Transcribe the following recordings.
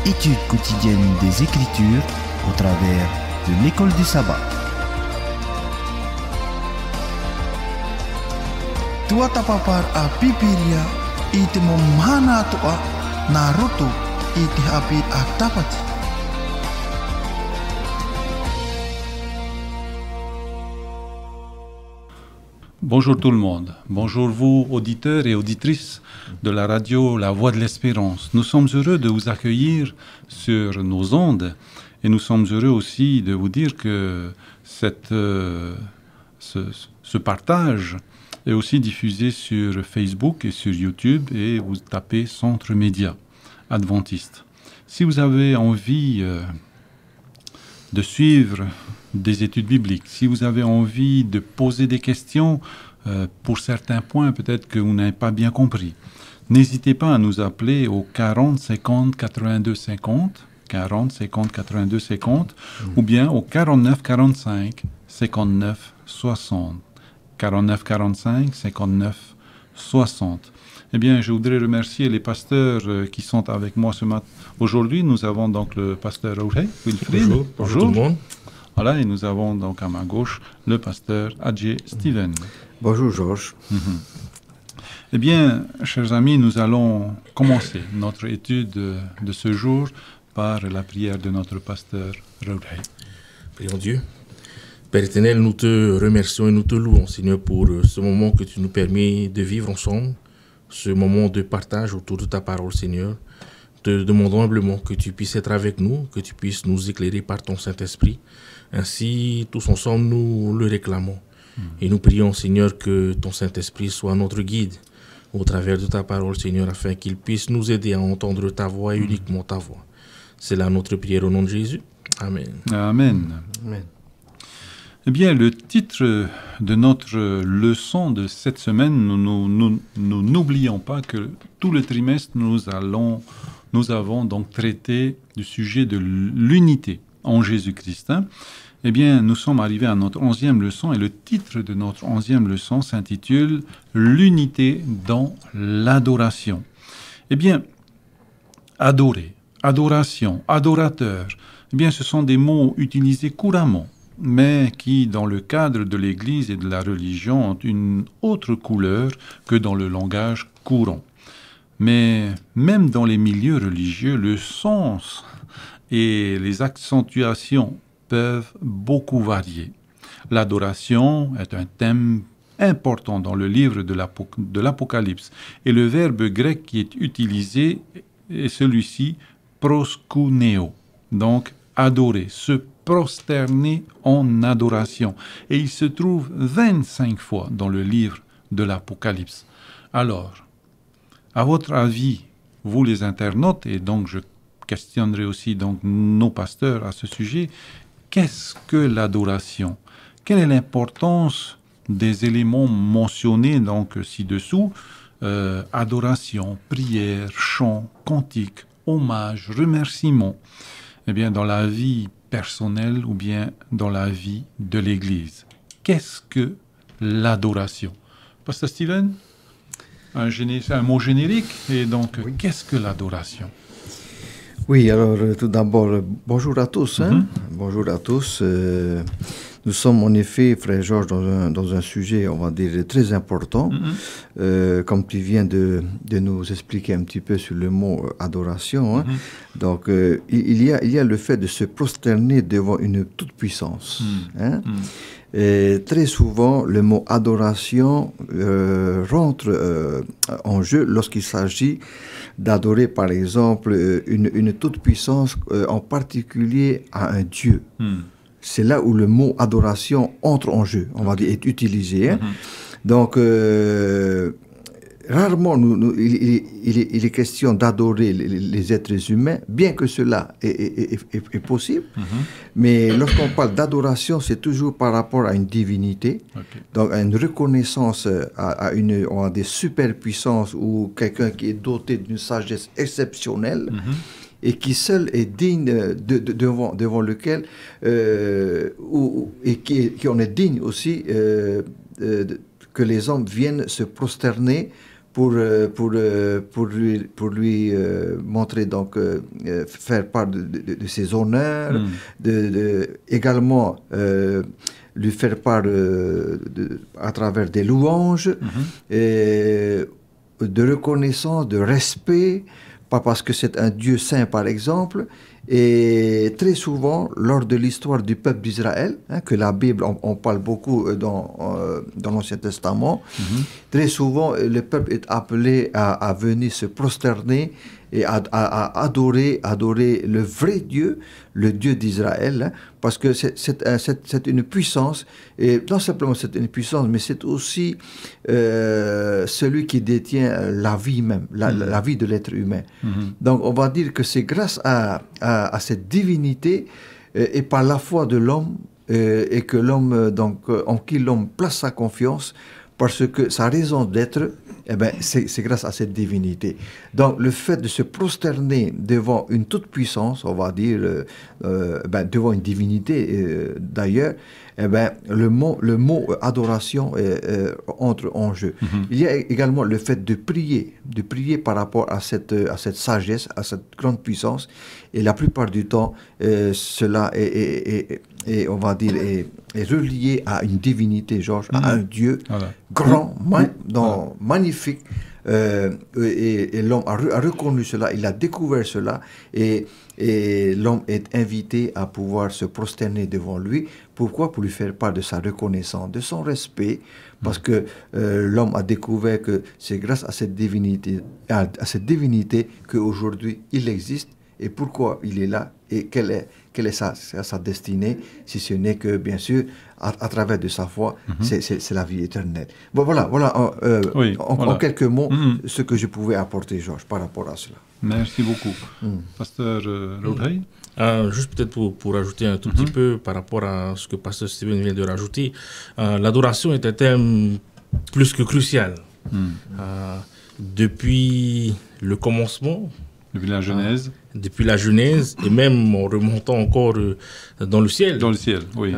Étude quotidienne des Écritures au travers de l'école du sabbat. Tua tapapar a pipiria ite momhana toa naruto ite hapit a tapati. Bonjour tout le monde, bonjour vous auditeurs et auditrices de la radio La Voix de l'Espérance. Nous sommes heureux de vous accueillir sur nos ondes et nous sommes heureux aussi de vous dire que ce partage est aussi diffusé sur Facebook et sur YouTube et vous tapez Centre Média Adventiste. Si vous avez envie de suivre des études bibliques, si vous avez envie de poser des questions pour certains points peut-être que vous n'avez pas bien compris, n'hésitez pas à nous appeler au 40 50 82 50, 40 50 82 50, ou bien au 49 45 59 60, 49 45 59 60. Eh bien, je voudrais remercier les pasteurs qui sont avec moi ce matin. Aujourd'hui, nous avons donc le pasteur Raoul Wilfried. Bonjour tout le monde. Voilà, et nous avons donc à ma gauche le pasteur Adjé Steven. Bonjour Georges. Eh bien, chers amis, nous allons commencer notre étude de ce jour par la prière de notre pasteur Raoul. Prions Dieu. Père éternel, nous te remercions et nous te louons, Seigneur, pour ce moment que tu nous permets de vivre ensemble, ce moment de partage autour de ta parole, Seigneur. Te demandons humblement que tu puisses être avec nous, que tu puisses nous éclairer par ton Saint-Esprit. Ainsi, tous ensemble, nous le réclamons. Et nous prions, Seigneur, que ton Saint-Esprit soit notre guide au travers de ta parole, Seigneur, afin qu'il puisse nous aider à entendre ta voix et uniquement ta voix. C'est là notre prière au nom de Jésus. Amen. Amen. Amen. Eh bien, le titre de notre leçon de cette semaine, nous n'oublions pas que tout le trimestre, nous avons donc traité du sujet de l'unité en Jésus-Christ. Eh bien, nous sommes arrivés à notre 11e leçon et le titre de notre 11e leçon s'intitule « L'unité dans l'adoration ». Eh bien, adorer, adoration, adorateur, eh bien, ce sont des mots utilisés couramment, mais qui, dans le cadre de l'Église et de la religion, ont une autre couleur que dans le langage courant. Mais même dans les milieux religieux, le sens et les accentuations peuvent beaucoup varier. L'adoration est un thème important dans le livre de l'Apocalypse, et le verbe grec qui est utilisé est celui-ci, proskuneo, donc adorer, se prosterner en adoration. Et il se trouve 25 fois dans le livre de l'Apocalypse. Alors, à votre avis, vous les internautes, et donc je questionnerai aussi donc nos pasteurs à ce sujet, qu'est-ce que l'adoration? Quelle est l'importance des éléments mentionnés donc ci-dessous? Adoration, prière, chant, cantique, hommage, remerciement. Eh bien, dans la vie personnelle ou bien dans la vie de l'Église. Qu'est-ce que l'adoration? Pasteur Steven, un mot générique, et donc oui. Qu'est-ce que l'adoration? Oui, alors tout d'abord, bonjour à tous. Bonjour à tous. Nous sommes en effet, frère Georges, dans un sujet, on va dire, très important. Comme tu viens de nous expliquer un petit peu sur le mot adoration. Donc, il y a le fait de se prosterner devant une toute-puissance. Et très souvent, le mot adoration rentre en jeu lorsqu'il s'agit d'adorer, par exemple, une toute-puissance, en particulier à un Dieu. C'est là où le mot adoration entre en jeu, on va dire, est utilisé. Donc, rarement, il est question d'adorer les êtres humains, bien que cela est possible. Mais lorsqu'on parle d'adoration, c'est toujours par rapport à une divinité, donc à une reconnaissance à des superpuissances ou quelqu'un qui est doté d'une sagesse exceptionnelle. Et qui seul est digne devant lequel et qui en est digne aussi que les hommes viennent se prosterner pour lui montrer, donc, faire part de ses honneurs, également lui faire part à travers des louanges, et de reconnaissance, de respect, pas parce que c'est un Dieu saint, par exemple. Et très souvent, lors de l'histoire du peuple d'Israël, que la Bible, on parle beaucoup dans l'Ancien Testament, très souvent, le peuple est appelé à venir se prosterner et à adorer le vrai Dieu, le Dieu d'Israël, parce que c'est une puissance, et non simplement c'est une puissance, mais c'est aussi celui qui détient la vie même, la vie de l'être humain. Donc on va dire que c'est grâce à cette divinité et par la foi de l'homme, et que l'homme, donc, en qui l'homme place sa confiance, parce que sa raison d'être, c'est grâce à cette divinité. Donc, le fait de se prosterner devant une toute-puissance, on va dire, devant une divinité d'ailleurs, le mot adoration entre en jeu. Il y a également le fait de prier par rapport à cette sagesse, à cette grande puissance, et la plupart du temps, cela est on va dire, est relié à une divinité, Georges, à un Dieu grand, magnifique, et l'homme a reconnu cela, il a découvert cela, et l'homme est invité à pouvoir se prosterner devant lui. Pourquoi? Pour lui faire part de sa reconnaissance, de son respect, parce que l'homme a découvert que c'est grâce à cette divinité qu'aujourd'hui il existe, et pourquoi il est là, et quelle est sa destinée, si ce n'est que, bien sûr, à travers de sa foi, c'est la vie éternelle. Bon, voilà en quelques mots, ce que je pouvais apporter, Georges, par rapport à cela. Merci beaucoup. Pasteur Raudhay? Juste peut-être pour ajouter un tout petit peu par rapport à ce que Pasteur Steven vient de rajouter, l'adoration est un thème plus que crucial. Depuis le commencement, depuis la Genèse. Depuis la Genèse, et même en remontant encore dans le ciel. Dans le ciel, oui.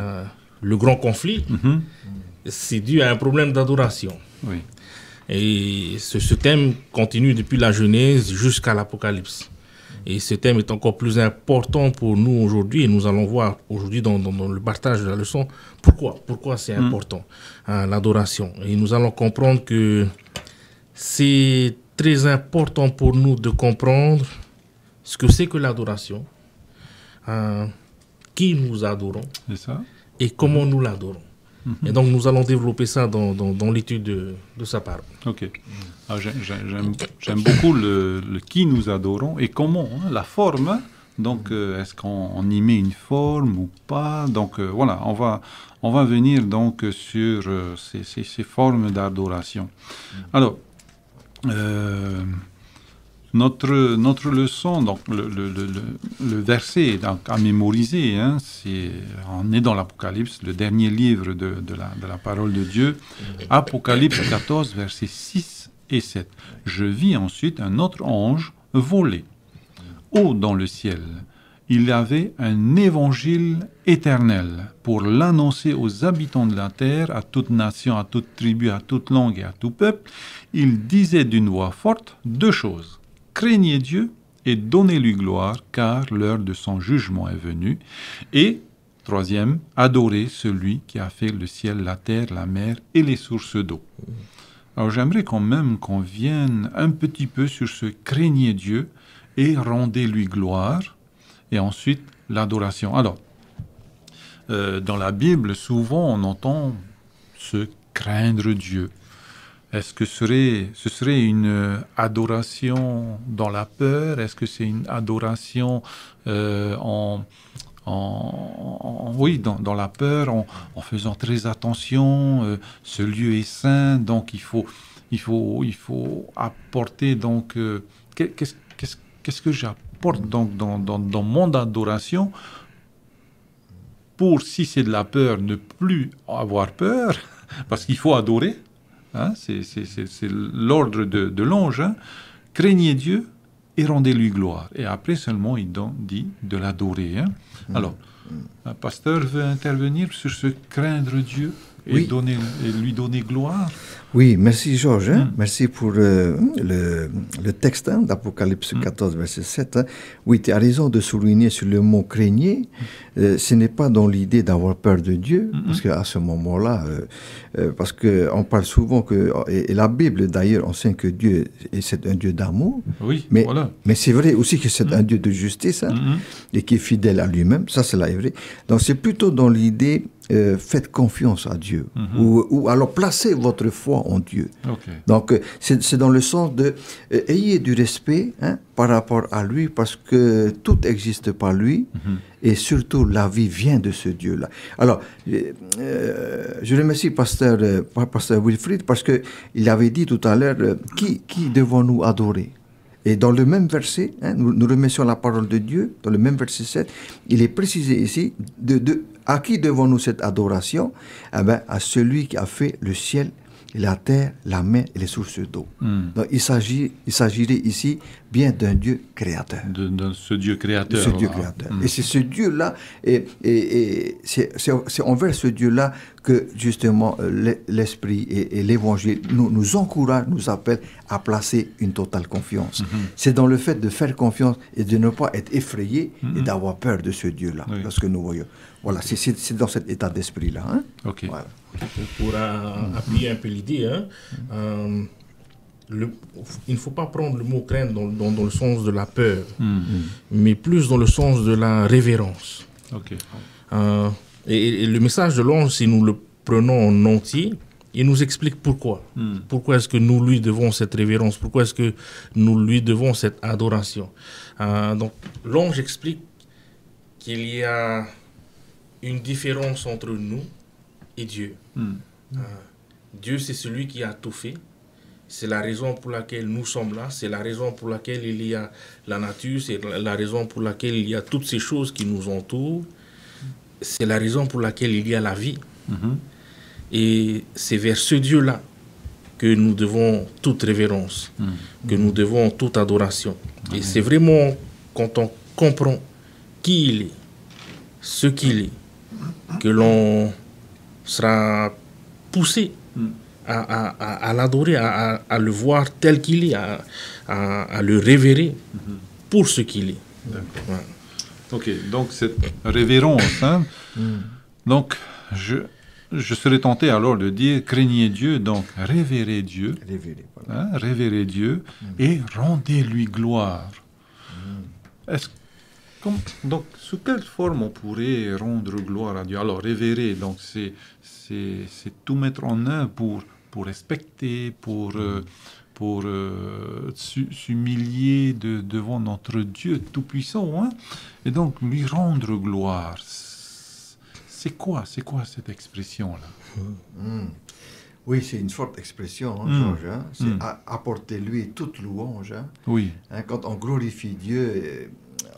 Le grand conflit, c'est dû à un problème d'adoration. Oui. Et ce thème continue depuis la Genèse jusqu'à l'Apocalypse. Et ce thème est encore plus important pour nous aujourd'hui, et nous allons voir aujourd'hui dans le partage de la leçon pourquoi c'est important, l'adoration. Et nous allons comprendre que c'est très important pour nous de comprendre ce que c'est que l'adoration, qui nous adorons, et comment nous l'adorons. Et donc nous allons développer ça dans l'étude de sa parole. Ok. J'aime beaucoup le qui nous adorons et comment, la forme. Donc est-ce qu'on y met une forme ou pas? Donc voilà, on va venir donc sur ces formes d'adoration. Alors, notre leçon, donc le verset donc, à mémoriser, on est dans l'Apocalypse, le dernier livre de la parole de Dieu, Apocalypse 14, versets 6 et 7. Je vis ensuite un autre ange voler haut dans le ciel. Il avait un évangile éternel pour l'annoncer aux habitants de la terre, à toute nation, à toute tribu, à toute langue et à tout peuple. Il disait d'une voix forte 2 choses. Craignez Dieu et donnez-lui gloire, car l'heure de son jugement est venue. Et, 3e, adorez celui qui a fait le ciel, la terre, la mer et les sources d'eau. Alors j'aimerais quand même qu'on vienne un petit peu sur ce craignez Dieu et rendez-lui gloire, et ensuite l'adoration. Alors, dans la Bible, souvent on entend se craindre Dieu. Est-ce que ce serait une adoration dans la peur? Est-ce que c'est une adoration dans la peur, en faisant très attention? Ce lieu est saint, donc il faut apporter donc qu'est-ce que j'apporte donc dans mon adoration pour, si c'est de la peur, ne plus avoir peur, parce qu'il faut adorer. C'est l'ordre de l'ange. Craignez Dieu et rendez-lui gloire. Et après seulement, il dit de l'adorer. Alors, Un pasteur veut intervenir sur ce craindre Dieu et, Oui. et lui donner gloire. Oui, merci Georges. Merci pour le texte d'Apocalypse 14, verset 7. Oui, tu as raison de souligner sur le mot craignez. Ce n'est pas dans l'idée d'avoir peur de Dieu, parce qu'à ce moment-là, parce qu'on parle souvent que, et la Bible d'ailleurs enseigne que Dieu c'est un Dieu d'amour, Oui, mais, voilà. mais c'est vrai aussi que c'est un Dieu de justice et qui est fidèle à lui-même. Ça, c'est là vrai. Donc c'est plutôt dans l'idée faites confiance à Dieu ou alors placez votre foi en Dieu. Okay. Donc c'est dans le sens de ayez du respect par rapport à lui parce que tout existe par lui et surtout la vie vient de ce Dieu-là. Alors je remercie pasteur Wilfried parce que il avait dit tout à l'heure qui devons-nous adorer? Et dans le même verset, nous remercions la parole de Dieu, dans le même verset 7, il est précisé ici, à qui devons-nous cette adoration? Eh bien, à celui qui a fait le ciel, la terre, la mer et les sources d'eau. Donc il s'agirait ici bien d'un Dieu créateur. De ce Dieu créateur. De ce Dieu créateur. Et c'est ce Dieu-là, et c'est envers ce Dieu-là que justement l'Esprit et l'Évangile nous encouragent, nous appellent à placer une totale confiance. C'est dans le fait de faire confiance et de ne pas être effrayé et d'avoir peur de ce Dieu-là lorsque nous voyons. Voilà, c'est dans cet état d'esprit-là. Ok. Voilà. Pour appuyer un peu l'idée, il ne faut pas prendre le mot crainte dans le sens de la peur, mais plus dans le sens de la révérence. Okay. Et le message de l'ange, si nous le prenons en entier, il nous explique pourquoi. Pourquoi est-ce que nous lui devons cette révérence? Pourquoi est-ce que nous lui devons cette adoration? Donc, l'ange explique qu'il y a une différence entre nous et Dieu. Dieu, c'est celui qui a tout fait. C'est la raison pour laquelle nous sommes là. C'est la raison pour laquelle il y a la nature. C'est la raison pour laquelle il y a toutes ces choses qui nous entourent. C'est la raison pour laquelle il y a la vie. Et c'est vers ce Dieu-là que nous devons toute révérence, que nous devons toute adoration. Et c'est vraiment quand on comprend qui il est, ce qu'il est, que l'on sera poussé à l'adorer, à le voir tel qu'il est, à le révérer pour ce qu'il est. Voilà. Ok, donc cette révérence, donc je serais tenté alors de dire craignez Dieu, donc révérez Dieu, révérez Dieu et rendez-lui gloire. Donc, sous quelle forme on pourrait rendre gloire à Dieu? Alors, révérer, donc c'est tout mettre en œuvre pour respecter, pour s'humilier devant notre Dieu tout-puissant, et donc lui rendre gloire. C'est quoi cette expression-là? Oui, c'est une forte expression, Georges. C'est apporter lui toute louange. Oui. Quand on glorifie Dieu,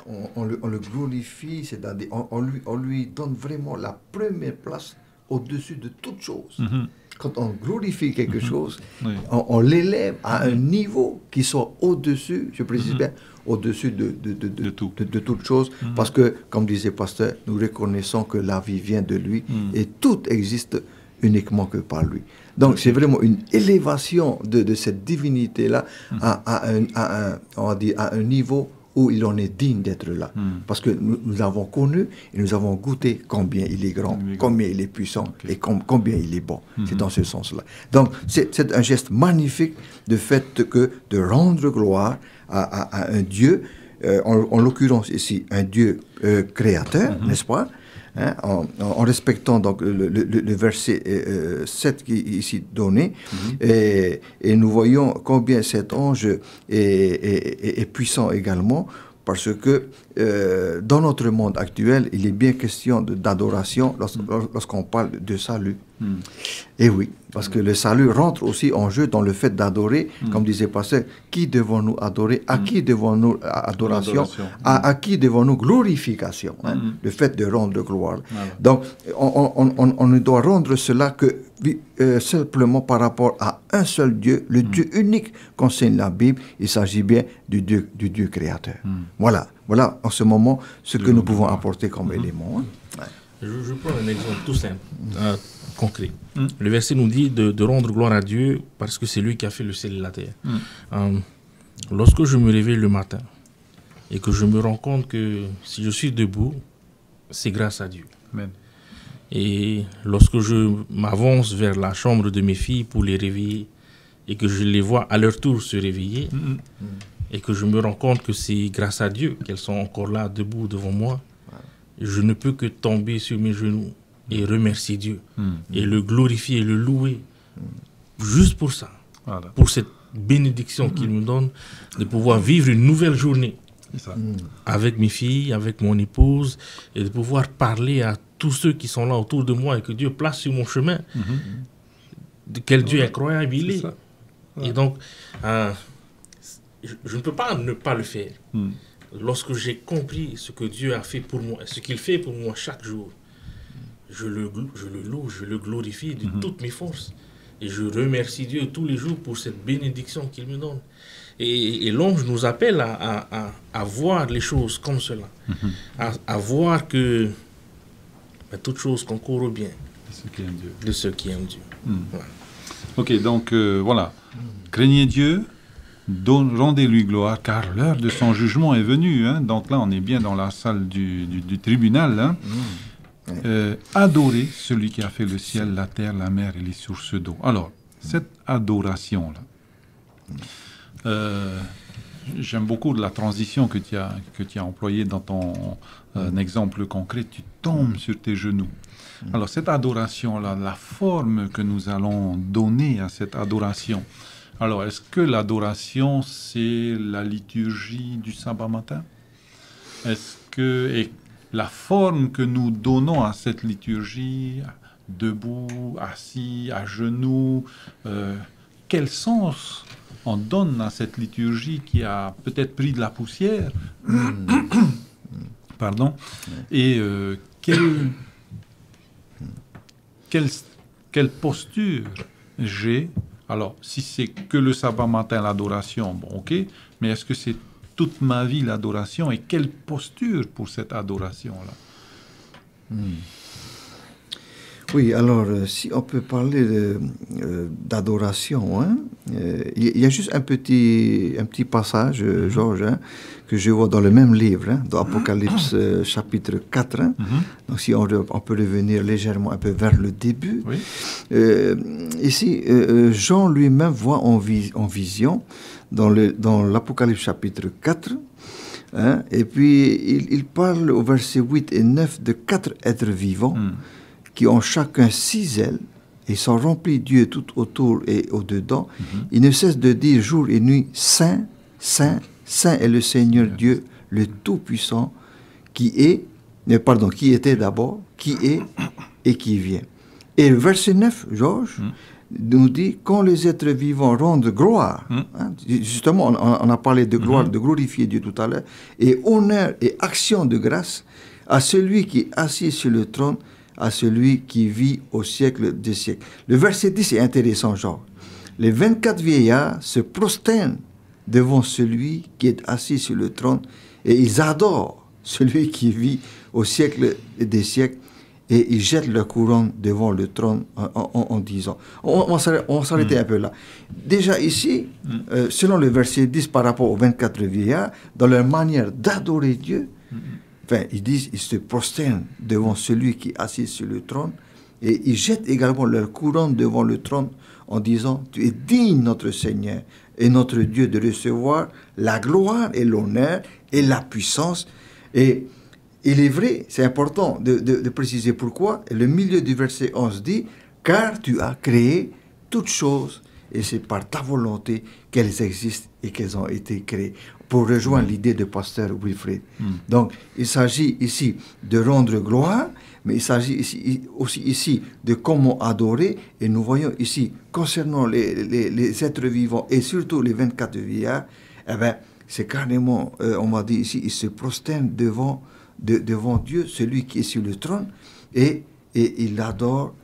on le glorifie, c'est-à-dire on lui donne vraiment la première place au-dessus de toute chose. Quand on glorifie quelque chose, on l'élève à un niveau qui soit au-dessus, je précise bien, au-dessus de toute chose, parce que, comme disait le pasteur, nous reconnaissons que la vie vient de lui et tout existe uniquement que par lui. Donc c'est vraiment une élévation de cette divinité-là à un niveau où il en est digne d'être là. Parce que nous avons connu et nous avons goûté combien il est grand, combien il est puissant et combien il est bon. C'est dans ce sens-là. Donc c'est un geste magnifique de fait de rendre gloire à un Dieu, en l'occurrence ici un Dieu créateur, n'est-ce pas? En respectant donc le verset 7 qui est ici donné, et nous voyons combien cet ange est puissant également, parce que dans notre monde actuel, il est bien question d'adoration lorsqu'on parle de salut. Et oui, Parce que le salut rentre aussi en jeu dans le fait d'adorer, comme disait Pasteur, qui devons-nous adorer, à qui devons-nous adoration, à qui devons-nous glorification, le fait de rendre gloire. Donc, on ne doit rendre cela que simplement par rapport à un seul Dieu, le Dieu unique qu'enseigne la Bible. Il s'agit bien du Dieu créateur. Voilà en ce moment ce que nous pouvons apporter comme élément. Je prends un exemple tout simple, concret. Le verset nous dit de rendre gloire à Dieu parce que c'est lui qui a fait le ciel et la terre. Lorsque je me réveille le matin et que je me rends compte que si je suis debout, c'est grâce à Dieu. Amen. Et lorsque je m'avance vers la chambre de mes filles pour les réveiller et que je les vois à leur tour se réveiller et que je me rends compte que c'est grâce à Dieu qu'elles sont encore là debout devant moi, je ne peux que tomber sur mes genoux et remercier Dieu et le glorifier et le louer juste pour ça, pour cette bénédiction qu'il me donne de pouvoir vivre une nouvelle journée avec mes filles, avec mon épouse, et de pouvoir parler à tous ceux qui sont là autour de moi et que Dieu place sur mon chemin. De quel Dieu incroyable il est. Et donc, je ne peux pas ne pas le faire. Lorsque j'ai compris ce que Dieu a fait pour moi, ce qu'il fait pour moi chaque jour, je le loue, je le glorifie de toutes mes forces. Et je remercie Dieu tous les jours pour cette bénédiction qu'il me donne. Et l'ange nous appelle à voir les choses comme cela. À voir que toute chose concourt au bien de ceux qui aiment Dieu. Voilà. Ok, donc voilà. Craignez Dieu, rendez-lui gloire, car l'heure de son jugement est venue. Donc là, on est bien dans la salle du tribunal. Adorez celui qui a fait le ciel, la terre, la mer et les sources d'eau. Alors, cette adoration-là, j'aime beaucoup la transition que tu as employée dans ton exemple concret. Tu tombes sur tes genoux. Alors, cette adoration-là, la forme que nous allons donner à cette adoration, alors, est-ce que l'adoration, c'est la liturgie du sabbat matin? Est-ce que la forme que nous donnons à cette liturgie, debout, assis, à genoux, quel sens on donne à cette liturgie qui a peut-être pris de la poussière? Pardon. Et quelle posture j'ai? Alors, si c'est que le sabbat matin, l'adoration, bon, ok, mais est-ce que c'est toute ma vie l'adoration et quelle posture pour cette adoration-là? Oui, alors, si on peut parler d'adoration, il y a juste un petit passage, Georges, que je vois dans le même livre, dans Apocalypse chapitre 4. Donc, si on peut revenir légèrement un peu vers le début. Oui. Ici, Jean lui-même voit en vision, dans l'Apocalypse chapitre 4, et puis il parle au verset 8 et 9 de 4 êtres vivants qui ont chacun 6 ailes et sont remplis de Dieu tout autour et au-dedans. Ils ne cessent de dire jour et nuit, Saint, Saint, Saint est le Seigneur Dieu, le Tout-Puissant, qui était d'abord, qui est et qui vient. Et le verset 9, Georges, nous dit, quand les êtres vivants rendent gloire, justement, on a parlé de gloire, de glorifier Dieu tout à l'heure, et honneur et action de grâce à celui qui est assis sur le trône, à celui qui vit au siècle des siècles. Le verset 10 est intéressant, genre. Les 24 vieillards se prosternent devant celui qui est assis sur le trône et ils adorent celui qui vit au siècle des siècles et ils jettent leur couronne devant le trône en disant. On va s'arrêter un peu là. Déjà ici, selon le verset 10 par rapport aux 24 vieillards, dans leur manière d'adorer Dieu, ils disent, ils se prosternent devant celui qui est assis sur le trône et ils jettent également leur couronne devant le trône en disant, tu es digne, notre Seigneur et notre Dieu, de recevoir la gloire et l'honneur et la puissance. Et il est vrai, c'est important de préciser pourquoi. Le milieu du verset 11 dit, car tu as créé toutes choses et c'est par ta volonté qu'elles existent et qu'elles ont été créées. Pour rejoindre l'idée de pasteur Wilfrid. Donc, il s'agit ici de rendre gloire, mais il s'agit aussi ici de comment adorer. Et nous voyons ici, concernant les êtres vivants et surtout les 24 vieillards, eh ben, c'est carrément, on m'a dit ici, ils se prosternent devant Dieu, celui qui est sur le trône, et ils l'adorent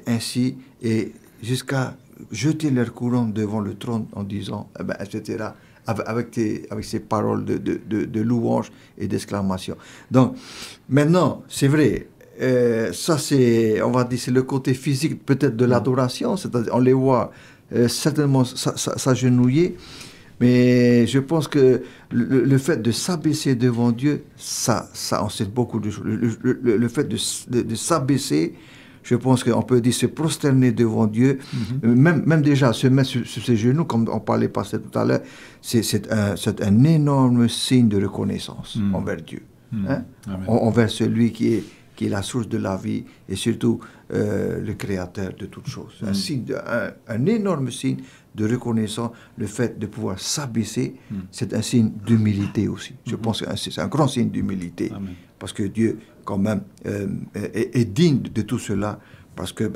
ainsi, et jusqu'à jeter leur couronne devant le trône en disant, eh ben, etc., avec ces paroles de louange et d'exclamation. Donc, maintenant, c'est vrai, ça c'est, on va dire, c'est le côté physique peut-être de l'adoration, c'est-à-dire on les voit certainement s'agenouiller, mais je pense que le fait de s'abaisser devant Dieu, ça enseigne beaucoup de choses. Le fait de s'abaisser, je pense qu'on peut dire se prosterner devant Dieu, même déjà se mettre sur ses genoux, comme on parlait pas tout à l'heure, c'est un énorme signe de reconnaissance envers Dieu, envers celui qui est la source de la vie et surtout le créateur de toutes choses. Un énorme signe de reconnaissance, le fait de pouvoir s'abaisser, c'est un signe d'humilité aussi. Je pense que c'est un grand signe d'humilité, parce que Dieu, quand même, est digne de tout cela, parce que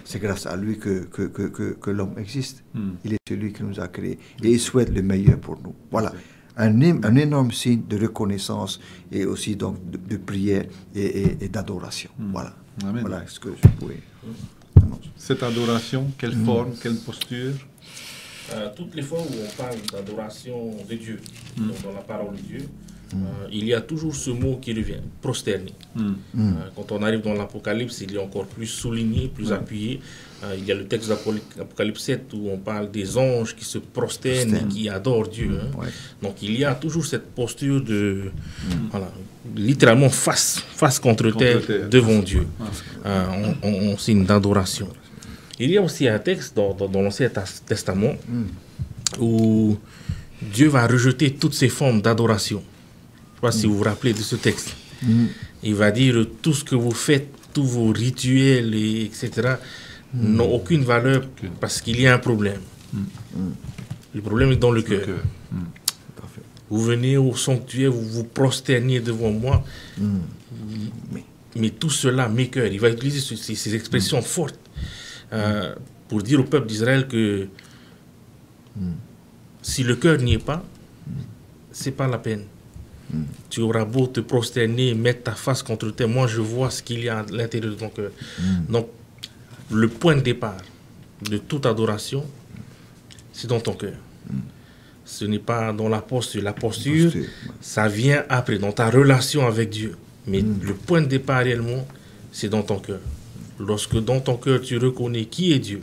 c'est grâce à lui que l'homme existe. Il est celui qui nous a créés, et il souhaite le meilleur pour nous. Voilà. Un énorme signe de reconnaissance et aussi donc de prière et d'adoration. Voilà. Amen. Voilà ce que je pouvais annoncer. Cette adoration, quelle forme, quelle posture? Toutes les fois où on parle d'adoration de Dieu, donc dans la parole de Dieu, il y a toujours ce mot qui revient, prosterner. Quand on arrive dans l'Apocalypse, il est encore plus souligné, plus appuyé. Il y a le texte d'Apocalypse 7 où on parle des anges qui se prosternent et qui adorent Dieu. Donc il y a toujours cette posture de, voilà, littéralement face contre terre devant Dieu, en signe d'adoration. Il y a aussi un texte dans l'Ancien Testament où Dieu va rejeter toutes ces formes d'adoration. Je ne sais pas si vous vous rappelez de ce texte. Il va dire tout ce que vous faites, tous vos rituels, etc., n'ont aucune valeur parce qu'il y a un problème. Le problème est dans le cœur. Vous venez au sanctuaire, vous vous prosternez devant moi, mais tout cela m'écoeure. Il va utiliser ces expressions fortes pour dire au peuple d'Israël que si le cœur n'y est pas, c'est pas la peine. Tu auras beau te prosterner, mettre ta face contre terre, moi je vois ce qu'il y a à l'intérieur de ton cœur. Donc, le point de départ de toute adoration, c'est dans ton cœur. Ce n'est pas dans la posture. La posture, ça vient après, dans ta relation avec Dieu. Mais le point de départ réellement, c'est dans ton cœur. Lorsque dans ton cœur, tu reconnais qui est Dieu,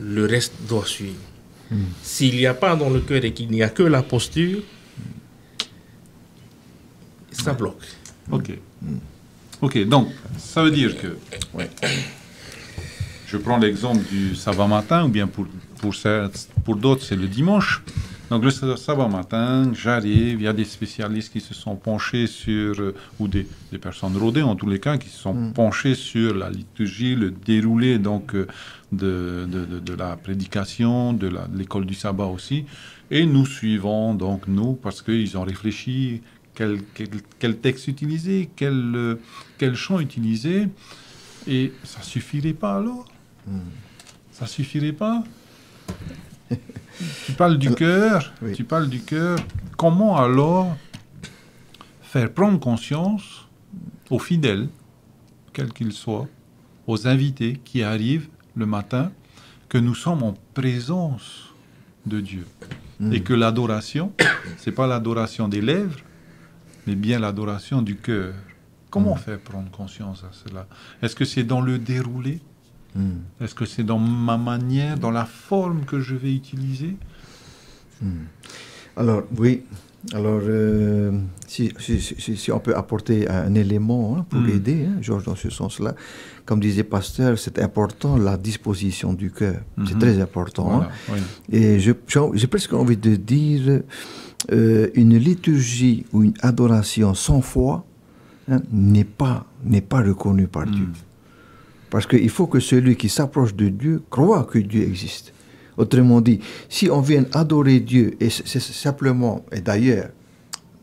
le reste doit suivre. S'il n'y a pas dans le cœur et qu'il n'y a que la posture, ça bloque. Ok, donc, ça veut dire que... Je prends l'exemple du sabbat matin, ou bien pour d'autres, c'est le dimanche. Donc, le sabbat matin, j'arrive, il y a des spécialistes qui se sont penchés sur, ou des personnes rodées en tous les cas, qui se sont penchés sur la liturgie, le déroulé donc, de la prédication, de l'école du sabbat aussi. Et nous suivons, donc, parce qu'ils ont réfléchi quel texte utiliser, quel chant utiliser. Et ça ne suffirait pas alors? Ça ne suffirait pas? Tu parles du cœur, Comment alors faire prendre conscience aux fidèles, quels qu'ils soient, aux invités qui arrivent le matin, que nous sommes en présence de Dieu et que l'adoration, ce n'est pas l'adoration des lèvres, mais bien l'adoration du cœur. Comment faire prendre conscience à cela? Est-ce que c'est dans le déroulé? Est-ce que c'est dans ma manière, dans la forme que je vais utiliser? Alors, oui. Alors, si on peut apporter un élément pour aider, Georges, dans ce sens-là, comme disait Pasteur, c'est important la disposition du cœur. C'est très important. Voilà, Et j'ai presque envie de dire une liturgie ou une adoration sans foi n'est pas reconnue par Dieu. Parce qu'il faut que celui qui s'approche de Dieu croit que Dieu existe. Autrement dit, si on vient adorer Dieu, et c'est simplement, et d'ailleurs,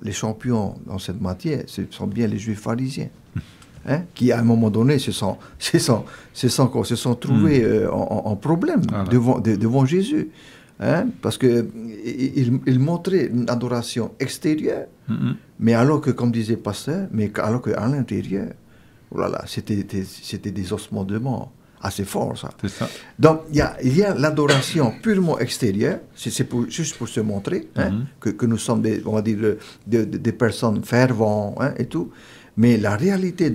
les champions dans cette matière, ce sont bien les Juifs pharisiens, hein, qui à un moment donné se sont trouvés en problème devant Jésus. Hein, parce qu'il montrait une adoration extérieure, mais alors que, comme disait le pasteur, alors qu'à l'intérieur, voilà, c'était des ossements de mort. Assez fort, ça. C'est ça. Donc, il y a l'adoration purement extérieure, juste pour se montrer, hein, que nous sommes on va dire, des personnes ferventes, hein, et tout. Mais la réalité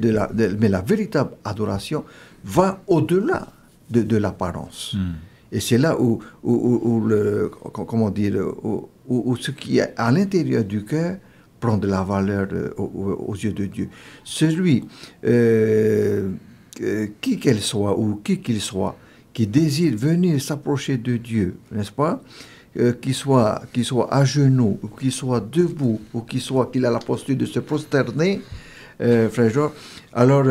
mais la véritable adoration va au-delà de l'apparence. Et c'est là où ce qui est à l'intérieur du cœur prend de la valeur aux yeux de Dieu. Celui qui qu'elle soit ou qui qu'il soit, qui désire venir s'approcher de Dieu, n'est-ce pas, qu'il soit à genoux, ou qu'il soit debout, ou qu'il a la posture de se prosterner, frère Georges, alors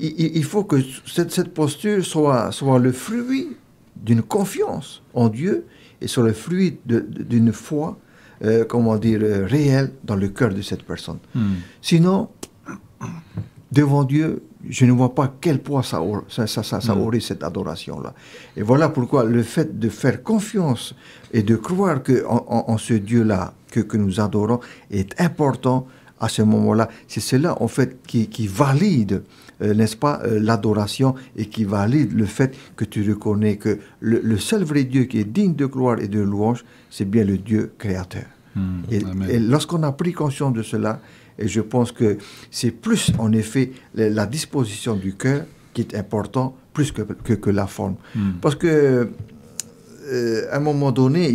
il faut que cette posture soit le fruit d'une confiance en Dieu et soit le fruit d'une foi, réelle dans le cœur de cette personne. Sinon, devant Dieu, je ne vois pas quel poids ça aurait, cette adoration-là. Et voilà pourquoi le fait de faire confiance et de croire en ce Dieu-là que nous adorons est important à ce moment-là. C'est cela, en fait, qui valide, n'est-ce pas, l'adoration, et qui valide le fait que tu reconnais que le seul vrai Dieu qui est digne de gloire et de louange, c'est bien le Dieu créateur. Et lorsqu'on a pris conscience de cela, et je pense que c'est plus, en effet, la disposition du cœur qui est important, plus que la forme. Parce que, à un moment donné,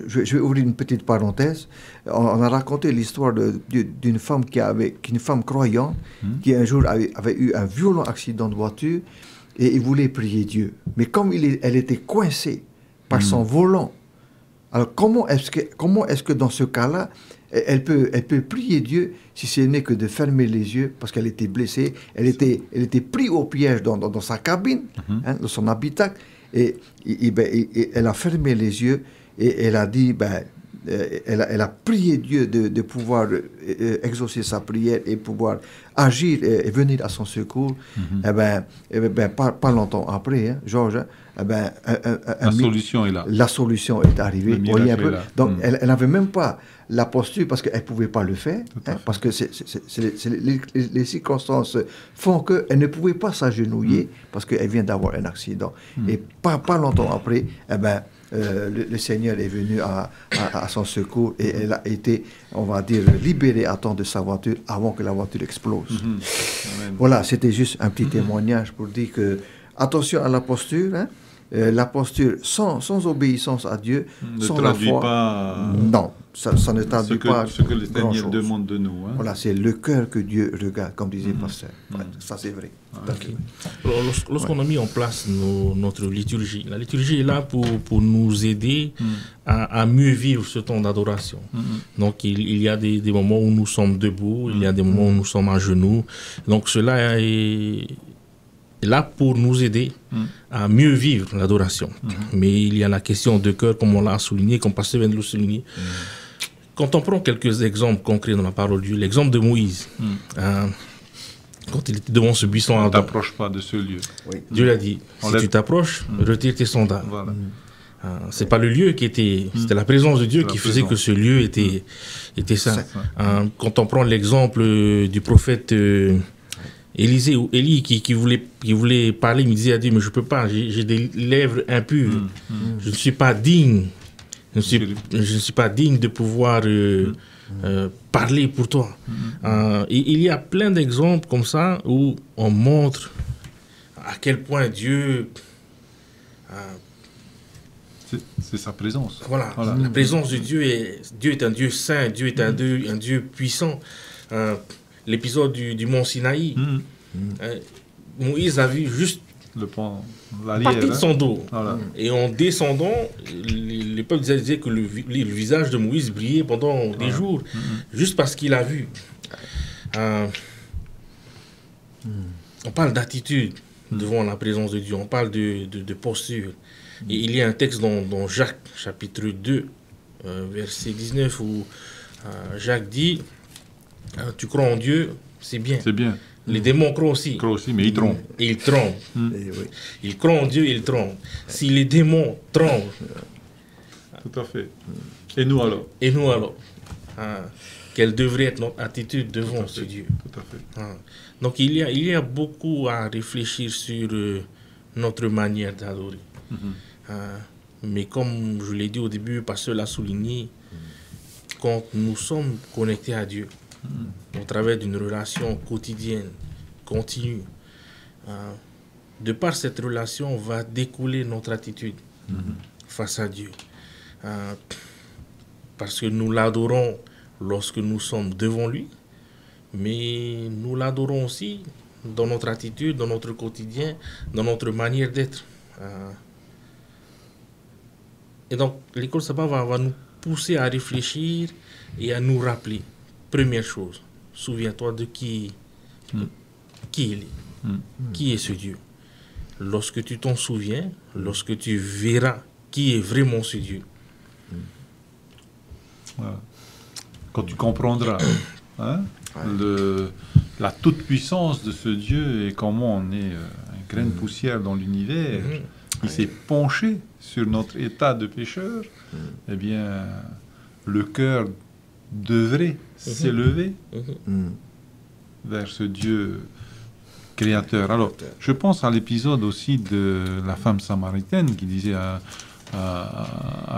je vais ouvrir une petite parenthèse, on a raconté l'histoire d'une femme une femme croyante, qui un jour avait eu un violent accident de voiture, et il voulait prier Dieu. Mais comme elle était coincée par son volant, alors comment est-ce que dans ce cas-là, elle peut prier Dieu si ce n'est que de fermer les yeux, parce qu'elle était blessée, elle était prise au piège dans sa cabine, hein, dans son habitacle, et elle a fermé les yeux et elle a dit, elle a prié Dieu de pouvoir exaucer sa prière et pouvoir agir et venir à son secours. Pas longtemps après, hein, Georges, la solution est là. La solution est arrivée. Voyez un peu. Là. Donc, elle n'avait même pas la posture parce qu'elle ne pouvait pas le faire, hein, parce que les circonstances font qu'elle ne pouvait pas s'agenouiller parce qu'elle vient d'avoir un accident. Et pas longtemps après, le Seigneur est venu à son secours et elle a été, on va dire, libérée à temps de sa voiture avant que la voiture explose. Voilà, c'était juste un petit témoignage pour dire que, attention à la posture, hein, la posture sans obéissance à Dieu, sans la foi, pas non, ça ne traduit pas ce que le Seigneur demande de nous. Hein. Voilà, c'est le cœur que Dieu regarde, comme disait le pasteur. Ouais, ça c'est vrai. Okay. Alors, lorsqu'on a mis en place notre liturgie, la liturgie est là pour nous aider à mieux vivre ce temps d'adoration. Donc il y a des moments où nous sommes debout, il y a des moments où nous sommes à genoux. Donc cela est là pour nous aider à mieux vivre l'adoration. Mais il y a la question de cœur, comme on l'a souligné, comme Pasteur vient de le souligner. Quand on prend quelques exemples concrets dans la parole de Dieu, l'exemple de Moïse, quand il était devant ce buisson ardent, ne t'approche pas de ce lieu. Oui. Dieu l'a dit, si tu t'approches, retire tes sandales. Voilà. C'est pas le lieu qui était, c'était la présence de Dieu qui faisait que ce lieu était saint. Quand on prend l'exemple du prophète Élisée ou Élie qui voulait parler, il me disait à Dieu, mais je peux pas, j'ai des lèvres impures, je ne suis pas digne, je ne suis pas digne de pouvoir parler pour toi. Il y a plein d'exemples comme ça où on montre à quel point Dieu c'est sa présence. Voilà. La présence de Dieu est un Dieu saint, Dieu est un Dieu puissant. L'épisode du mont Sinaï, Moïse a vu juste partie de son dos. Voilà. Et en descendant, les peuples disaient que le visage de Moïse brillait pendant des jours, juste parce qu'il a vu. On parle d'attitude. devant la présence de Dieu. On parle de posture. Et il y a un texte dans Jacques, chapitre 2, verset 19, où Jacques dit, tu crois en Dieu, c'est bien. C'est bien. Les démons croient aussi. Ils croient aussi, mais ils trompent. Et ils tremblent. Et oui. Ils croient en Dieu, ils tremblent. Si les démons tremblent, Tout à fait. Et nous alors? et nous alors, quelle devrait être notre attitude devant ce Dieu? Tout à fait. Donc il y a beaucoup à réfléchir sur notre manière d'adorer. Mais comme je l'ai dit au début, Pasteur l'a souligné, quand nous sommes connectés à Dieu, au travers d'une relation quotidienne, continue, de par cette relation va découler notre attitude face à Dieu. Parce que nous l'adorons lorsque nous sommes devant lui, mais nous l'adorons aussi dans notre attitude, dans notre quotidien, dans notre manière d'être. Et donc, l'école Sabbat va nous pousser à réfléchir et à nous rappeler. Première chose, souviens-toi de qui il est. Qui est ce Dieu? Lorsque tu t'en souviens, lorsque tu verras qui est vraiment ce Dieu. Voilà. Quand tu comprendras la toute-puissance de ce Dieu et comment on est une graine de poussière dans l'univers, il s'est penché sur notre état de pécheur, eh bien, le cœur devrait s'élever vers ce Dieu créateur. Alors, je pense à l'épisode aussi de la femme samaritaine qui disait à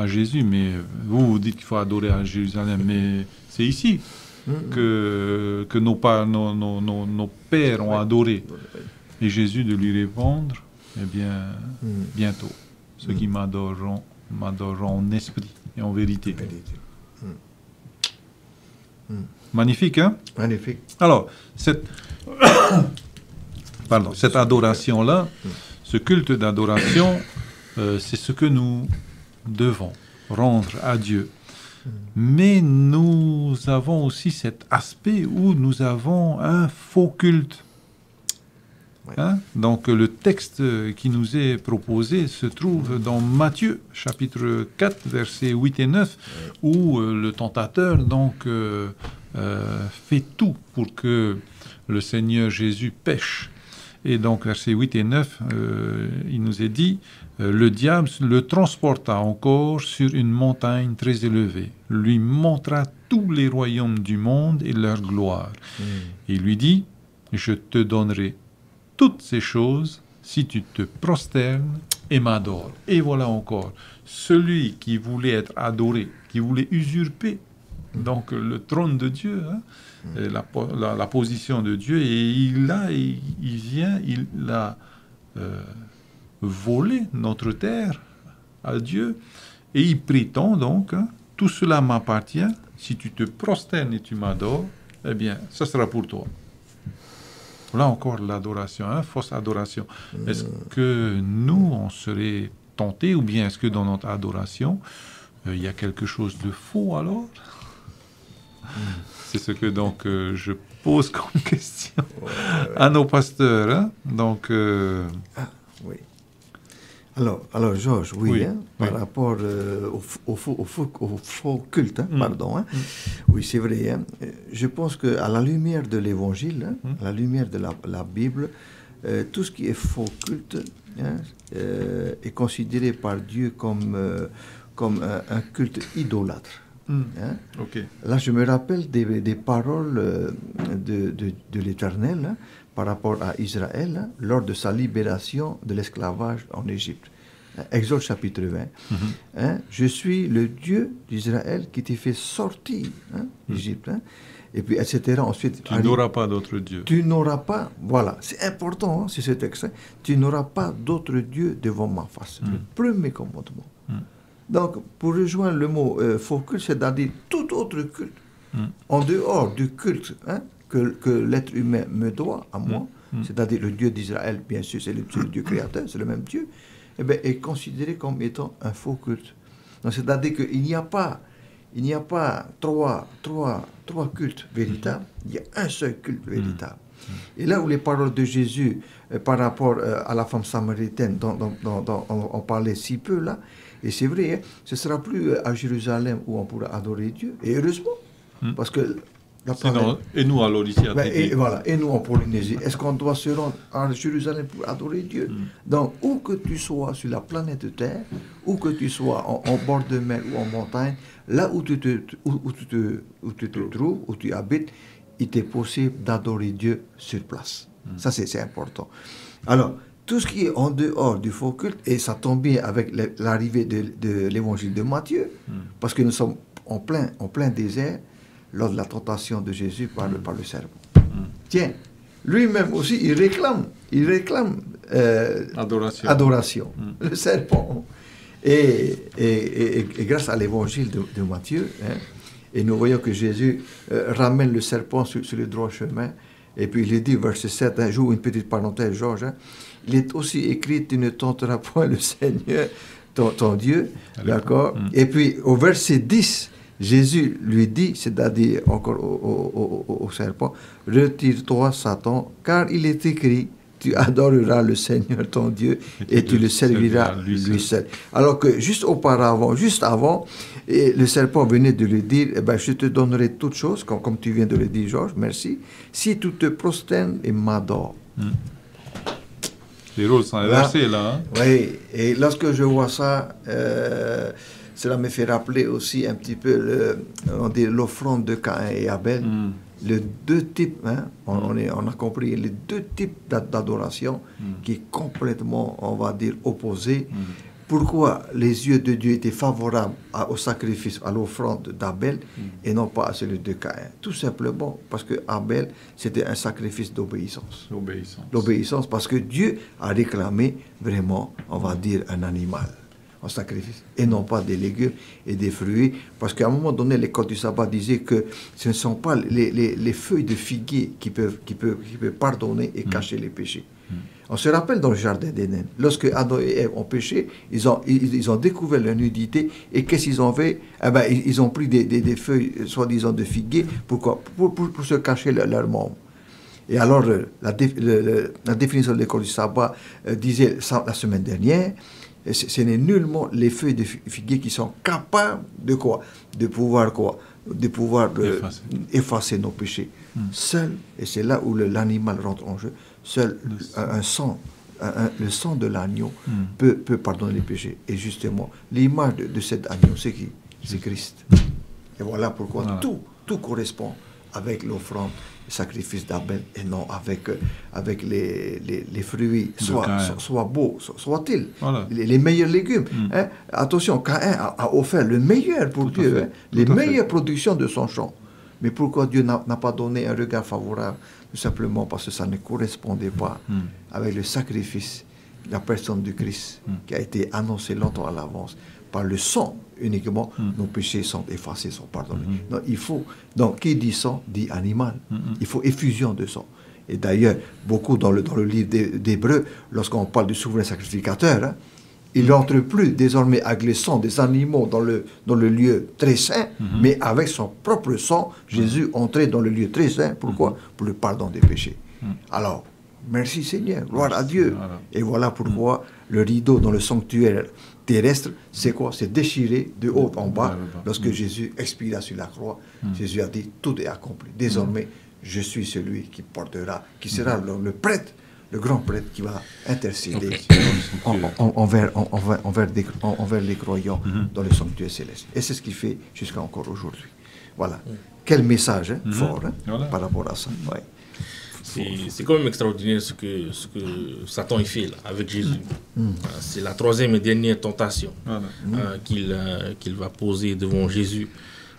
Jésus, mais vous dites qu'il faut adorer à Jérusalem, mais c'est ici que nos pères ont adoré. Et Jésus de lui répondre, eh bien, bientôt, ceux qui m'adoreront en esprit et en vérité. Magnifique, hein? Magnifique. Alors, cette adoration-là, ce culte d'adoration, c'est ce que nous devons rendre à Dieu. Mais nous avons aussi cet aspect où nous avons un faux culte. Hein? Donc le texte qui nous est proposé se trouve dans Matthieu, chapitre 4, versets 8 et 9, où le tentateur fait tout pour que le Seigneur Jésus pêche. Et donc, versets 8 et 9, il nous est dit, le diable le transporta encore sur une montagne très élevée, lui montra tous les royaumes du monde et leur gloire. Et il lui dit, je te donnerai toutes ces choses si tu te prosternes et m'adores. Et voilà encore, celui qui voulait être adoré, qui voulait usurper donc le trône de Dieu, la position de Dieu, et il a volé notre terre à Dieu, et il prétend donc, tout cela m'appartient, si tu te prosternes et tu m'adores, eh bien, ça sera pour toi. Là encore, l'adoration, fausse adoration. Est-ce que nous, on serait tentés, ou bien est-ce que dans notre adoration, il y a quelque chose de faux alors? C'est ce que donc je pose comme question à nos pasteurs. Hein? Donc, oui. Alors Georges, par rapport au faux culte, pardon. Oui, c'est vrai. Je pense qu'à la lumière de l'Évangile, à la lumière de la Bible, tout ce qui est faux culte est considéré par Dieu comme un culte idolâtre. Okay. Là, je me rappelle des paroles de l'Éternel par rapport à Israël lors de sa libération de l'esclavage en Égypte. Exode chapitre 20. Je suis le Dieu d'Israël qui t'a fait sortir d'Égypte. Et puis, etc. Ensuite, tu n'auras pas d'autre Dieu. Tu n'auras pas, voilà, c'est important, c'est ce texte. Tu n'auras pas d'autre Dieu devant ma face. Le premier commandement. Donc, pour rejoindre le mot faux culte, c'est-à-dire tout autre culte, en dehors du culte que l'être humain me doit à moi, c'est-à-dire le Dieu d'Israël, bien sûr, c'est le Dieu créateur, c'est le même Dieu, eh bien, est considéré comme étant un faux culte. Donc, c'est-à-dire qu'il n'y a pas trois cultes véritables, il y a un seul culte véritable. Et là où les paroles de Jésus par rapport à la femme samaritaine, dont on parlait si peu là, et c'est vrai, hein, ce ne sera plus à Jérusalem où on pourra adorer Dieu, et heureusement, parce que et nous alors ici à et nous en Polynésie, est-ce qu'on doit se rendre à Jérusalem pour adorer Dieu? Donc, où que tu sois sur la planète Terre, où que tu sois en bord de mer ou en montagne, là où tu te trouves, où tu habites, il t'est possible d'adorer Dieu sur place. Ça, c'est important. Alors, tout ce qui est en dehors du faux culte, et ça tombe bien avec l'arrivée de l'évangile de Matthiid, parce que nous sommes en plein désert, lors de la tentation de Jésus par le serpent. Tiens, lui-même aussi, il réclame adoration. Le serpent. Et grâce à l'évangile de Matthieu, hein, et nous voyons que Jésus ramène le serpent sur le droit chemin, et puis il dit, verset 7, hein, j'ouvre une petite parenthèse, Georges, hein, il est aussi écrit, tu ne tenteras point le Seigneur, ton Dieu, d'accord. Et puis au verset 10, Jésus lui dit, c'est-à-dire encore au serpent, retire-toi, Satan, car il est écrit, tu adoreras le Seigneur ton Dieu et tu le serviras lui seul. Alors que juste avant, le serpent venait de lui dire, je te donnerai toutes choses, comme tu viens de le dire, Georges, merci, si tu te prosternes et m'adores. Les rôles sont inversés là. Hein? Oui, et lorsque je vois ça, cela me fait rappeler aussi un petit peu l'offrande de Caïn et Abel. Les deux types, hein, on a compris, les deux types d'adoration qui est complètement, on va dire, opposés. Pourquoi les yeux de Dieu étaient favorables au sacrifice, à l'offrande d'Abel et non pas à celui de Caïn? Tout simplement parce que Abel, c'était un sacrifice d'obéissance. L'obéissance, parce que Dieu a réclamé vraiment, on va dire, un animal en sacrifice, et non pas des légumes et des fruits, parce qu'à un moment donné, les codes du sabbat disaient que ce ne sont pas les feuilles de figuier qui peuvent pardonner et cacher les péchés. On se rappelle dans le jardin d'Éden, lorsque Adam et Ève ont péché, ils ont découvert leur nudité, et qu'est-ce qu'ils ont fait? Ils ont pris des feuilles, soi-disant de figuier, pourquoi? Pour se cacher leurs membres. Et alors, la définition de l'école du sabbat disait la semaine dernière, ce n'est nullement les feuilles de figuier qui sont capables de quoi? De pouvoir effacer nos péchés. Seul, et c'est là où l'animal rentre en jeu, seul le sang de l'agneau peut pardonner les péchés. Et justement, l'image de cet agneau, c'est qui? C'est Christ. Et voilà pourquoi tout correspond avec l'offrande, le sacrifice d'Abel, et non avec les fruits, soit beaux, soit-ils, les meilleurs légumes. Hein? Attention, Caïn a offert le meilleur pour Dieu, hein? Les meilleures productions de son champ. Mais pourquoi Dieu n'a pas donné un regard favorable? Tout simplement parce que ça ne correspondait pas avec le sacrifice, la personne du Christ, qui a été annoncé longtemps à l'avance. Par le sang uniquement, nos péchés sont effacés, sont pardonnés. Donc, qui dit sang, dit animal. Il faut effusion de sang. Et d'ailleurs, beaucoup dans le livre d'Hébreux, lorsqu'on parle du souverain sacrificateur, hein, il n'entre plus désormais avec le sang des animaux dans le lieu très saint, mais avec son propre sang, Jésus entrait dans le lieu très saint. Pourquoi? Pour le pardon des péchés. Alors, merci Seigneur, gloire à Dieu. Et voilà pourquoi le rideau dans le sanctuaire terrestre, c'est quoi? C'est déchiré de haut en bas. Lorsque Jésus expira sur la croix, Jésus a dit, tout est accompli. Désormais, je suis celui qui portera, qui sera le prêtre, le grand prêtre qui va intercéder envers les croyants dans le sanctuaire céleste. Et c'est ce qu'il fait jusqu'à encore aujourd'hui. Voilà. Quel message fort par rapport à ça. Ouais. C'est quand même extraordinaire ce que Satan fait là, avec Jésus. C'est la troisième et dernière tentation qu'il va poser devant Jésus.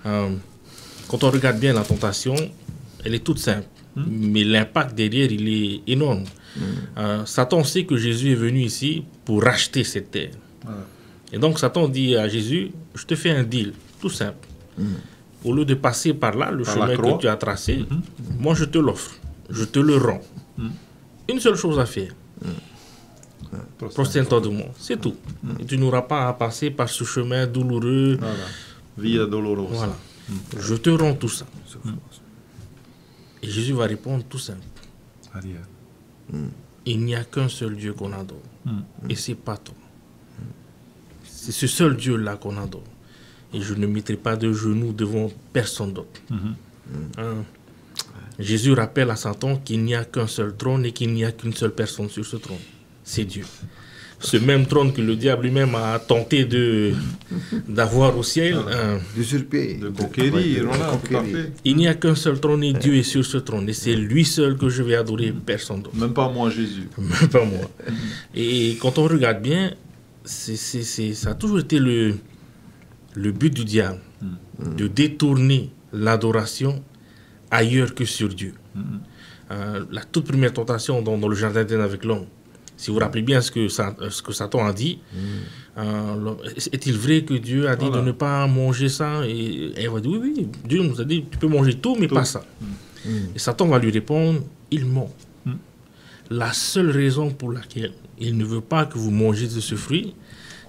Quand on regarde bien la tentation, elle est toute simple, mais l'impact derrière, il est énorme. Satan sait que Jésus est venu ici pour racheter cette terre. Et donc Satan dit à Jésus, je te fais un deal, tout simple. Au lieu de passer par là, le chemin que tu as tracé, moi je te l'offre. Je te le rends. Une seule chose à faire. Prosterne-toi de moi. C'est tout. Et tu n'auras pas à passer par ce chemin douloureux. Via dolorosa. Voilà. Je te rends tout ça. Et Jésus va répondre tout simple. arrière. Il n'y a qu'un seul Dieu qu'on adore. Et c'est pas toi. C'est ce seul Dieu-là qu'on adore. Et je ne mettrai pas de genoux devant personne d'autre. Hein? Jésus rappelle à Satan qu'il n'y a qu'un seul trône et qu'il n'y a qu'une seule personne sur ce trône. C'est Dieu. Ce même trône que le diable lui-même a tenté d'avoir au ciel. D'usurper. De conquérir, voilà, tout à fait. Il n'y a qu'un seul trône et Dieu est sur ce trône. Et c'est lui seul que je vais adorer, personne d'autre. Même pas moi, Jésus. Même pas moi. Et quand on regarde bien, ça a toujours été le but du diable, de détourner l'adoration ailleurs que sur Dieu. La toute première tentation dans le jardin d'Éden avec l'homme, si vous vous rappelez bien ce que Satan a dit, est-il vrai que Dieu a dit de ne pas manger ça? Et Ève va dire oui, Dieu nous a dit tu peux manger tout, mais pas ça. Et Satan va lui répondre, il ment. La seule raison pour laquelle il ne veut pas que vous mangez de ce fruit,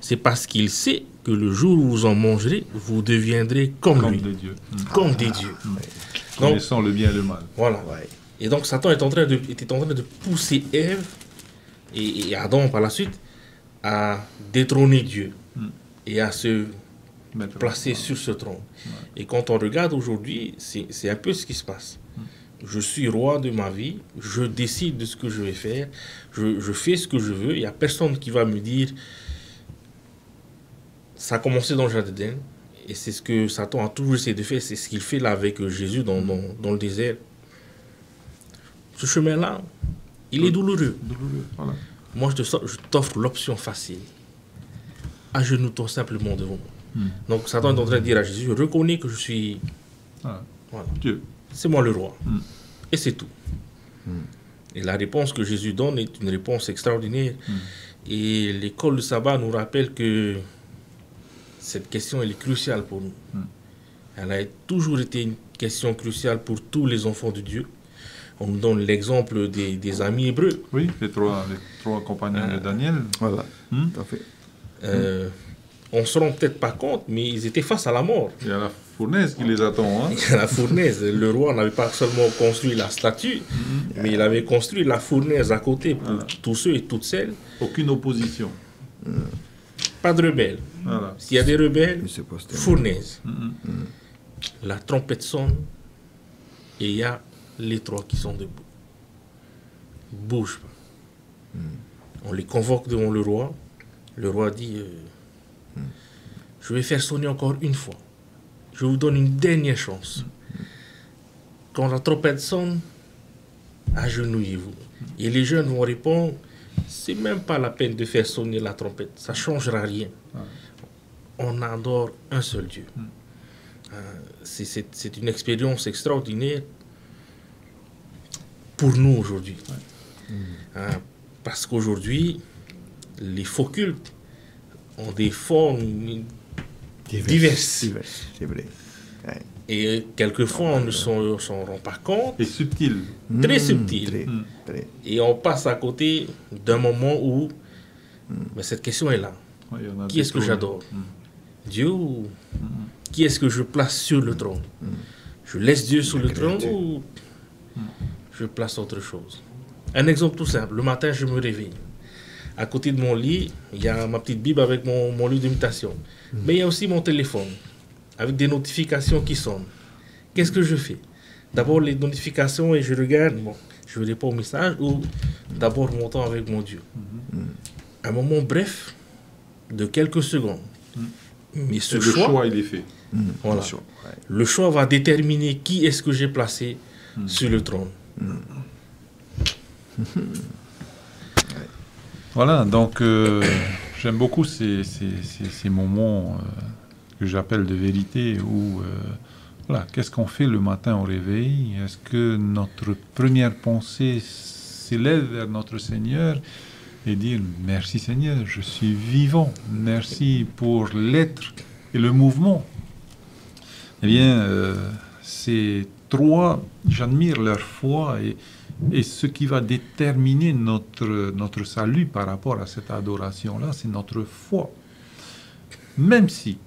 c'est parce qu'il sait que le jour où vous en mangerez, vous deviendrez comme lui. Des dieux. Comme des dieux. Connaissant le bien et le mal. Voilà. Et donc Satan était en train de pousser Ève et Adam par la suite à détrôner Dieu et à se placer sur ce trône. Et quand on regarde aujourd'hui, c'est un peu ce qui se passe. Je suis roi de ma vie, je décide de ce que je vais faire, je fais ce que je veux, il n'y a personne qui va me dire... Ça a commencé dans le jardin d'Éden, et c'est ce que Satan a toujours essayé de faire, c'est ce qu'il fait là avec Jésus dans le désert. Ce chemin-là, il est douloureux. Voilà. Moi, je t'offre l'option facile. Agenouille-toi simplement devant moi. Donc Satan est en train de dire à Jésus, je reconnais que je suis... Voilà. Dieu. C'est moi le roi. Et c'est tout. Et la réponse que Jésus donne est une réponse extraordinaire. Et l'école de sabbat nous rappelle que cette question, elle est cruciale pour nous. Elle a toujours été une question cruciale pour tous les enfants de Dieu. On nous donne l'exemple des amis hébreux. Oui, les trois compagnons de Daniel. Voilà, tout à fait. On ne se rend peut-être pas compte, mais ils étaient face à la mort. Il y a la fournaise qui les attend. Hein? Il y a la fournaise. Le roi n'avait pas seulement construit la statue, mais il avait construit la fournaise à côté pour tous ceux et toutes celles. Aucune opposition. Pas de rebelles. Voilà. S'il y a des rebelles, fournaise. La trompette sonne et il y a les trois qui sont debout. Bouge pas. On les convoque devant le roi. Le roi dit je vais faire sonner encore une fois. Je vous donne une dernière chance. Quand la trompette sonne, agenouillez-vous. Et les jeunes vont répondre c'est même pas la peine de faire sonner la trompette, ça ne changera rien. On adore un seul Dieu. C'est une expérience extraordinaire pour nous aujourd'hui. Parce qu'aujourd'hui, les faux cultes ont des formes diverses. C'est vrai. Ouais. Et quelquefois, on ne s'en rend pas compte. Et subtil. Très subtil. Très. Et on passe à côté d'un moment où mais cette question est là. Ouais, qui est-ce que j'adore? Dieu ou qui est-ce que je place sur le trône? Je laisse Dieu sur le trône ou je place autre chose? Un exemple tout simple. Le matin, je me réveille. À côté de mon lit, il y a ma petite Bible avec mon livre d'imitation. Mais il y a aussi mon téléphone avec des notifications qui sonnent. Qu'est-ce que je fais? D'abord les notifications et je regarde, je réponds au message ou d'abord mon temps avec mon Dieu. Un moment bref de quelques secondes. Mais ce choix, il est fait. Voilà. Le choix va déterminer qui est-ce que j'ai placé sur le trône. Voilà, donc j'aime beaucoup ces moments que j'appelle de vérité où, voilà, qu'est-ce qu'on fait le matin au réveil? Est-ce que notre première pensée s'élève vers notre Seigneur et dire merci Seigneur, je suis vivant, merci pour l'être et le mouvement? Eh bien, ces trois, j'admire leur foi et ce qui va déterminer notre salut par rapport à cette adoration-là, c'est notre foi. Même si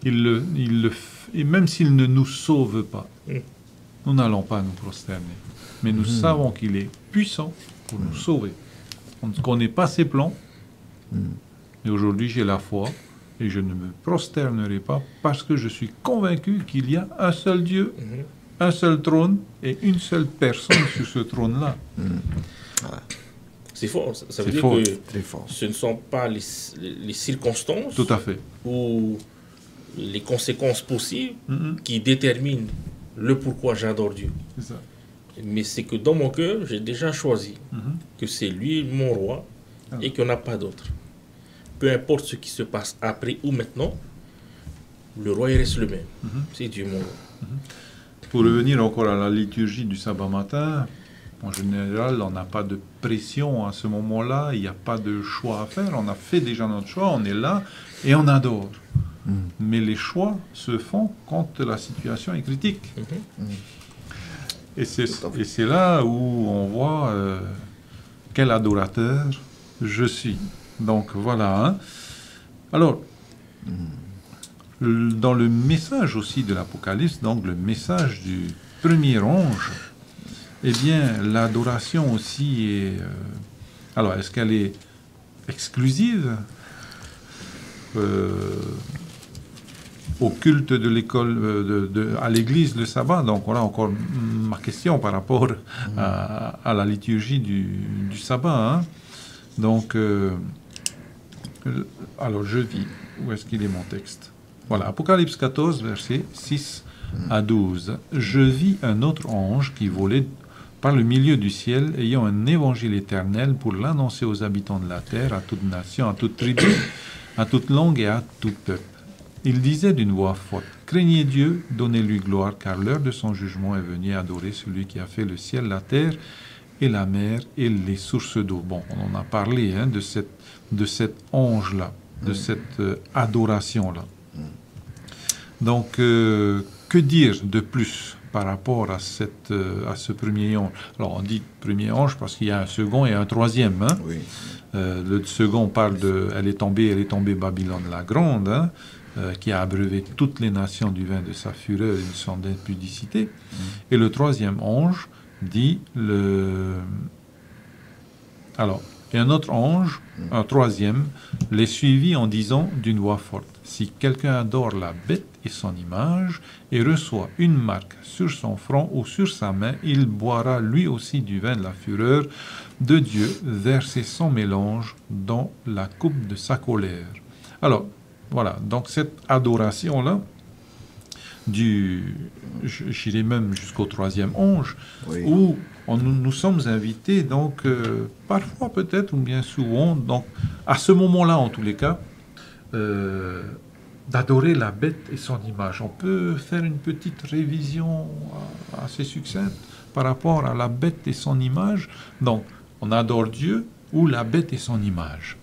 même s'il ne nous sauve pas, nous n'allons pas nous prosterner. Mais nous savons qu'il est puissant pour nous sauver. On ne connaît pas ses plans. Et aujourd'hui, j'ai la foi et je ne me prosternerai pas parce que je suis convaincu qu'il y a un seul Dieu, un seul trône et une seule personne sur ce trône-là. C'est fort. Ça veut C'est dire fort. que Très fort. ce ne sont pas les circonstances Tout à fait. ou les conséquences possibles qui déterminent le pourquoi j'adore Dieu. C'est ça. Mais c'est que dans mon cœur, j'ai déjà choisi que c'est lui mon roi et qu'il n'y en a pas d'autre. Peu importe ce qui se passe après ou maintenant, le roi il reste le même. C'est Dieu mon roi. Pour revenir encore à la liturgie du sabbat matin, en général, on n'a pas de pression à ce moment-là, il n'y a pas de choix à faire, on a fait déjà notre choix, on est là et on adore. Mais les choix se font quand la situation est critique. Et c'est là où on voit quel adorateur je suis. Donc voilà. Hein. Alors, dans le message aussi de l'Apocalypse, donc le message du premier ange, eh bien, l'adoration aussi est... alors, est-ce qu'elle est exclusive au culte de l'école, à l'église le sabbat? Donc voilà encore ma question par rapport à la liturgie du sabbat. Hein. Donc, alors je vis. Où est-ce qu'il est mon texte? Voilà, Apocalypse 14, versets 6 à 12. Je vis un autre ange qui volait par le milieu du ciel, ayant un évangile éternel pour l'annoncer aux habitants de la terre, à toute nation, à toute tribu, à toute langue et à tout peuple. Il disait d'une voix forte, « Craignez Dieu, donnez-lui gloire, car l'heure de son jugement est venue. Adorer celui qui a fait le ciel, la terre et la mer et les sources d'eau. » Bon, on en a parlé hein, de cet ange-là, de cette adoration-là. Donc, que dire de plus par rapport à ce premier ange? Alors, on dit premier ange parce qu'il y a un second et un troisième. Hein. Oui. Le second parle de « Elle est tombée, Babylone la grande hein, », qui a abreuvé toutes les nations du vin de sa fureur et de son impudicité. Et le troisième ange dit Alors, et un autre ange, un troisième, les suivit en disant d'une voix forte, « Si quelqu'un adore la bête et son image, et reçoit une marque sur son front ou sur sa main, il boira lui aussi du vin de la fureur de Dieu, versé sans mélange dans la coupe de sa colère. » Alors, voilà, donc cette adoration-là, j'irai même jusqu'au troisième ange, Oui. où nous sommes invités, donc, parfois peut-être, ou bien souvent, donc, à ce moment-là, en tous les cas, d'adorer la bête et son image. On peut faire une petite révision assez succincte par rapport à la bête et son image. Donc, on adore Dieu ou la bête et son image.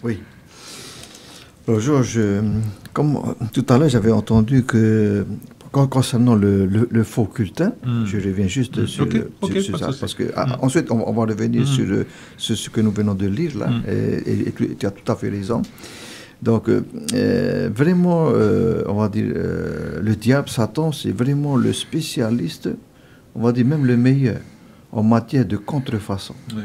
Oui. Alors, Georges, comme tout à l'heure, j'avais entendu que concernant le faux culte, hein, je reviens juste sur ça, parce que ensuite, on va revenir sur ce que nous venons de lire là, et tu as tout à fait raison. Donc, vraiment, on va dire, le diable, Satan, c'est vraiment le spécialiste, on va dire même le meilleur, en matière de contrefaçon. Oui.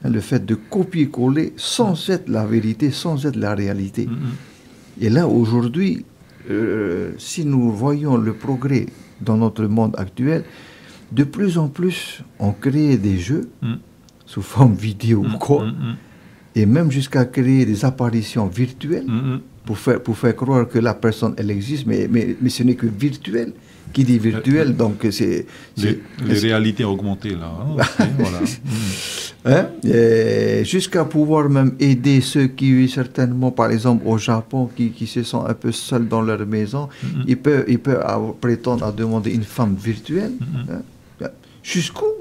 Le fait de copier-coller sans être la vérité, sans être la réalité. Et là, aujourd'hui, si nous voyons le progrès dans notre monde actuel, de plus en plus, on crée des jeux sous forme vidéo ou quoi, et même jusqu'à créer des apparitions virtuelles pour faire croire que la personne, elle existe, mais ce n'est que virtuel. Qui dit virtuel, donc c'est... Les réalités augmentées, là. Hein, voilà. Hein? Jusqu'à pouvoir même aider ceux qui, certainement, par exemple, au Japon, qui se sentent un peu seuls dans leur maison, ils peuvent prétendre à demander une femme virtuelle. Hein? Jusqu'où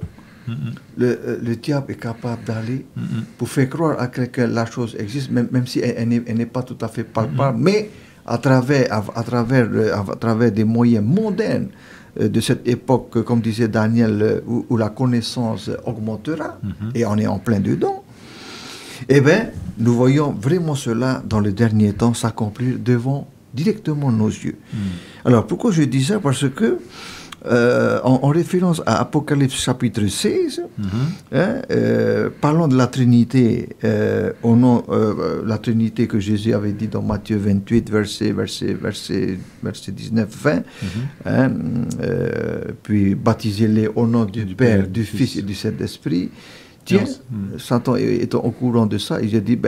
le diable est capable d'aller pour faire croire à quelqu'un que la chose existe, même si elle n'est pas tout à fait palpable, mais à travers des moyens modernes de cette époque, comme disait Daniel, où la connaissance augmentera, et on est en plein dedans, eh bien, nous voyons vraiment cela dans le dernier temps s'accomplir devant directement nos yeux. Alors, pourquoi je dis ça? Parce que, en référence à Apocalypse chapitre 16, parlant de la Trinité, la Trinité que Jésus avait dit dans Matthieu 28, verset 19-20, puis baptisez-les au nom du Père, du Fils et du Saint-Esprit. Tiens, Satan étant au courant de ça, il a dit,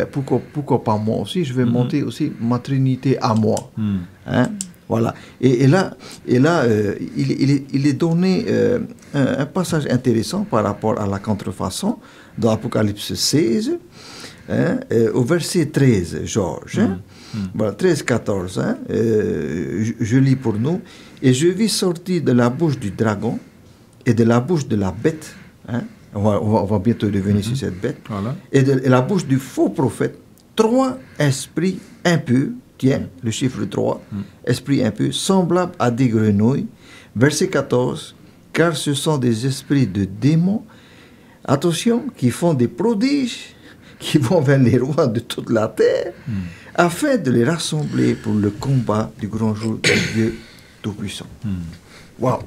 pourquoi pas moi aussi, je vais monter aussi ma Trinité à moi. Voilà. Et là, il est donné un passage intéressant par rapport à la contrefaçon dans Apocalypse 16, au verset 13, Georges. Voilà, 13-14. Je lis pour nous. Et je vis sortir de la bouche du dragon et de la bouche de la bête. On va bientôt revenir sur cette bête. Voilà. Et de la bouche du faux prophète, 3 esprits impurs. Tiens, le chiffre 3, esprits impurs, semblables à des grenouilles. Verset 14, car ce sont des esprits de démons, attention, qui font des prodiges, qui vont vers les rois de toute la terre, afin de les rassembler pour le combat du grand jour de Dieu Tout-Puissant. Waouh!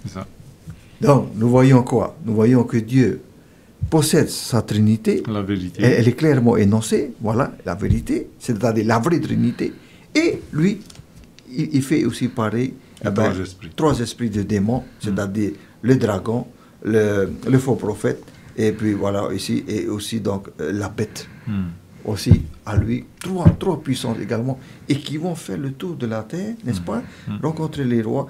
C'est ça. Donc, nous voyons quoi? Nous voyons que Dieu possède sa Trinité, La vérité. elle est clairement énoncée, voilà, la vérité, c'est-à-dire la vraie Trinité, et lui, il fait aussi pareil, 3 esprits de démons, c'est-à-dire le dragon, le faux prophète, et puis voilà, ici, et aussi donc la bête, aussi à lui, 3 puissances également, et qui vont faire le tour de la terre, n'est-ce pas, rencontrer les rois,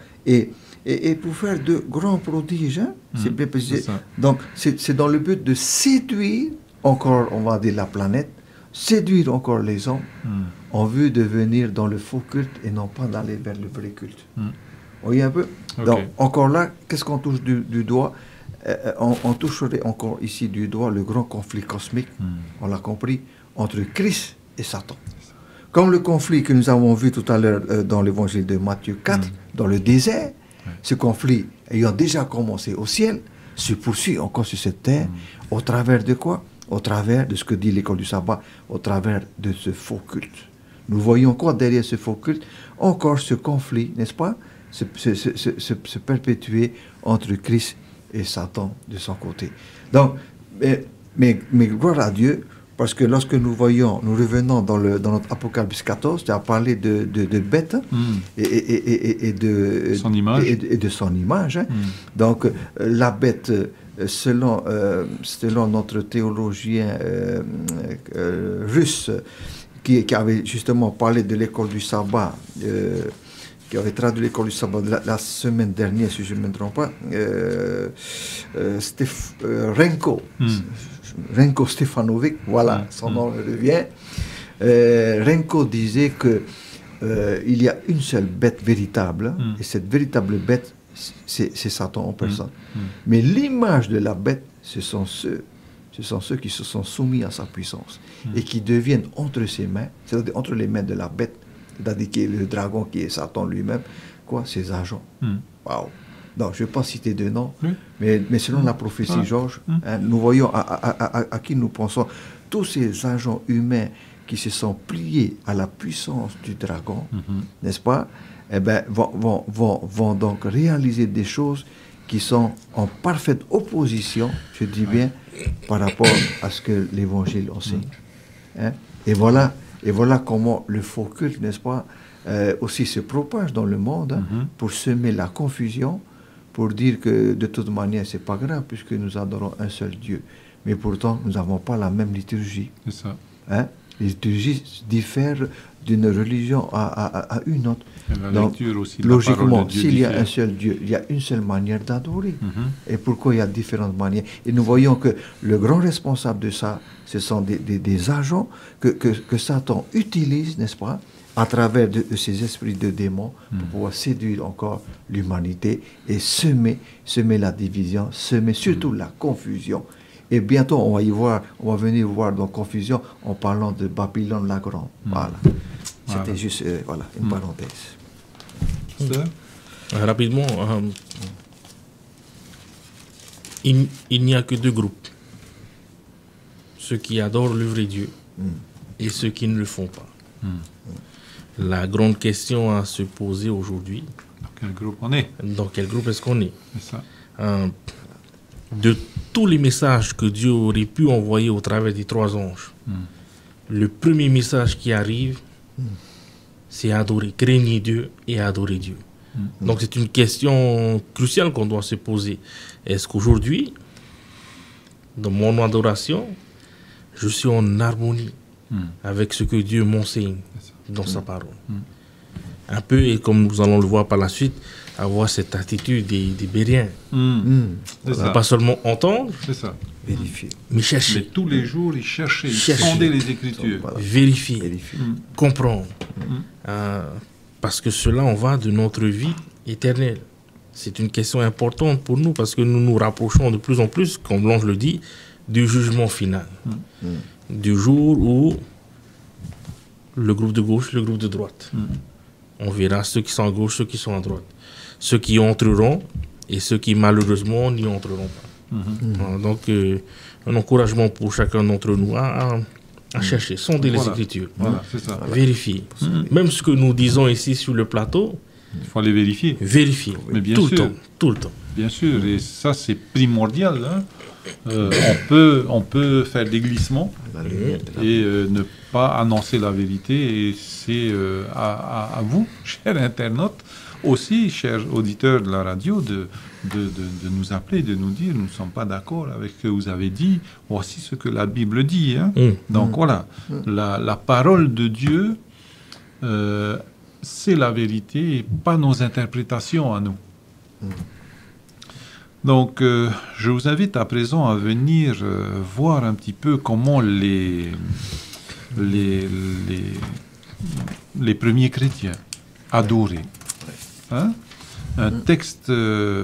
et pour faire de grands prodiges, c'est bien précisé. Donc, c'est dans le but de séduire encore, on va dire, la planète, séduire encore les hommes, en vue de venir dans le faux culte et non pas d'aller vers le vrai culte. Vous voyez un peu? Donc, encore là, qu'est-ce qu'on touche du doigt? On toucherait encore ici du doigt le grand conflit cosmique, on l'a compris, entre Christ et Satan. Comme le conflit que nous avons vu tout à l'heure dans l'évangile de Matthieu 4, dans le désert, ce conflit ayant déjà commencé au ciel, se poursuit encore sur cette terre, au travers de quoi? Au travers de ce que dit l'école du sabbat, au travers de ce faux culte. Nous voyons quoi derrière ce faux culte? Encore ce conflit, n'est-ce pas? Se perpétuer entre Christ et Satan de son côté. Donc, mais gloire à Dieu, parce que lorsque nous revenons dans notre Apocalypse 14, tu as parlé de bêtes et de son image. Et de son image. Donc, la bête, selon notre théologien russe, qui avait justement parlé de l'école du sabbat, qui avait traduit l'école du sabbat la semaine dernière, si je ne me trompe pas, Renko Stefanovic, voilà, son nom revient. Renko disait que il y a une seule bête véritable, et cette véritable bête, c'est Satan en personne. Mais l'image de la bête, ce sont ceux qui se sont soumis à sa puissance et qui deviennent entre ses mains, c'est-à-dire entre les mains de la bête, c'est-à-dire qui est le dragon, qui est Satan lui-même, ses agents. Waouh! Donc, je ne vais pas citer de nom, mais selon la prophétie, Georges, nous voyons à qui nous pensons. Tous ces agents humains qui se sont pliés à la puissance du dragon, n'est-ce pas, vont donc réaliser des choses qui sont en parfaite opposition, je dis bien, par rapport à ce que l'Évangile enseigne. Et voilà comment le faux culte, n'est-ce pas, aussi se propage dans le monde pour semer la confusion, pour dire que de toute manière, ce n'est pas grave, puisque nous adorons un seul Dieu. Mais pourtant, nous n'avons pas la même liturgie. C'est ça. Les liturgies diffèrent d'une religion à une autre. Donc, aussi, logiquement, s'il y a un seul Dieu, il y a une seule manière d'adorer. Et pourquoi il y a différentes manières? Et nous voyons que le grand responsable de ça, ce sont des agents que Satan utilise, n'est-ce pas, à travers de ces esprits de démons, pour pouvoir séduire encore l'humanité et semer la division, semer surtout la confusion. Et bientôt, on va venir voir dans confusion en parlant de Babylone la Grande. Voilà. C'était juste une parenthèse. Rapidement, il n'y a que 2 groupes. Ceux qui adorent le vrai Dieu et ceux qui ne le font pas. La grande question à se poser aujourd'hui, Dans quel groupe on est? dans quel groupe est-ce qu'on est? C'est ça. De tous les messages que Dieu aurait pu envoyer au travers des 3 anges, le premier message qui arrive, c'est adorer, craigner Dieu et adorer Dieu. Donc c'est une question cruciale qu'on doit se poser. Est-ce qu'aujourd'hui, dans mon adoration, je suis en harmonie avec ce que Dieu m'enseigne dans sa parole? Un peu, et comme nous allons le voir par la suite, avoir cette attitude des Bériens. C'est ça. Pas seulement entendre, C'est ça. Vérifier. mais chercher, Mais tous les jours, ils cherchaient, ils Chercher. sondaient les Écritures. Voilà. vérifier, Vérifier. comprendre. Parce que cela, on va de notre vie éternelle. C'est une question importante pour nous parce que nous nous rapprochons de plus en plus, comme l'ange le dit, du jugement final. Du jour où le groupe de gauche, le groupe de droite. On verra ceux qui sont à gauche, ceux qui sont à droite. Ceux qui entreront et ceux qui malheureusement n'y entreront pas. Voilà, donc, un encouragement pour chacun d'entre nous à chercher, sonder les Voilà. Écritures, Voilà, c'est ça. vérifier. Même ce que nous disons ici sur le plateau, Il faut aller vérifier. vérifier. Mais bien tout sûr. le temps, tout le temps. Bien sûr, et ça c'est primordial. Hein. On peut faire des glissements La lumière de la- et ne pas annoncer la vérité. Et c'est à vous, chers internautes, aussi, chers auditeurs de la radio, de nous appeler, de nous dire nous ne sommes pas d'accord avec ce que vous avez dit. Voici ce que la Bible dit. Hein. Donc voilà, la parole de Dieu, c'est la vérité et pas nos interprétations à nous. Donc, je vous invite à présent à venir voir un petit peu comment les premiers chrétiens adoraient. Hein? Un texte,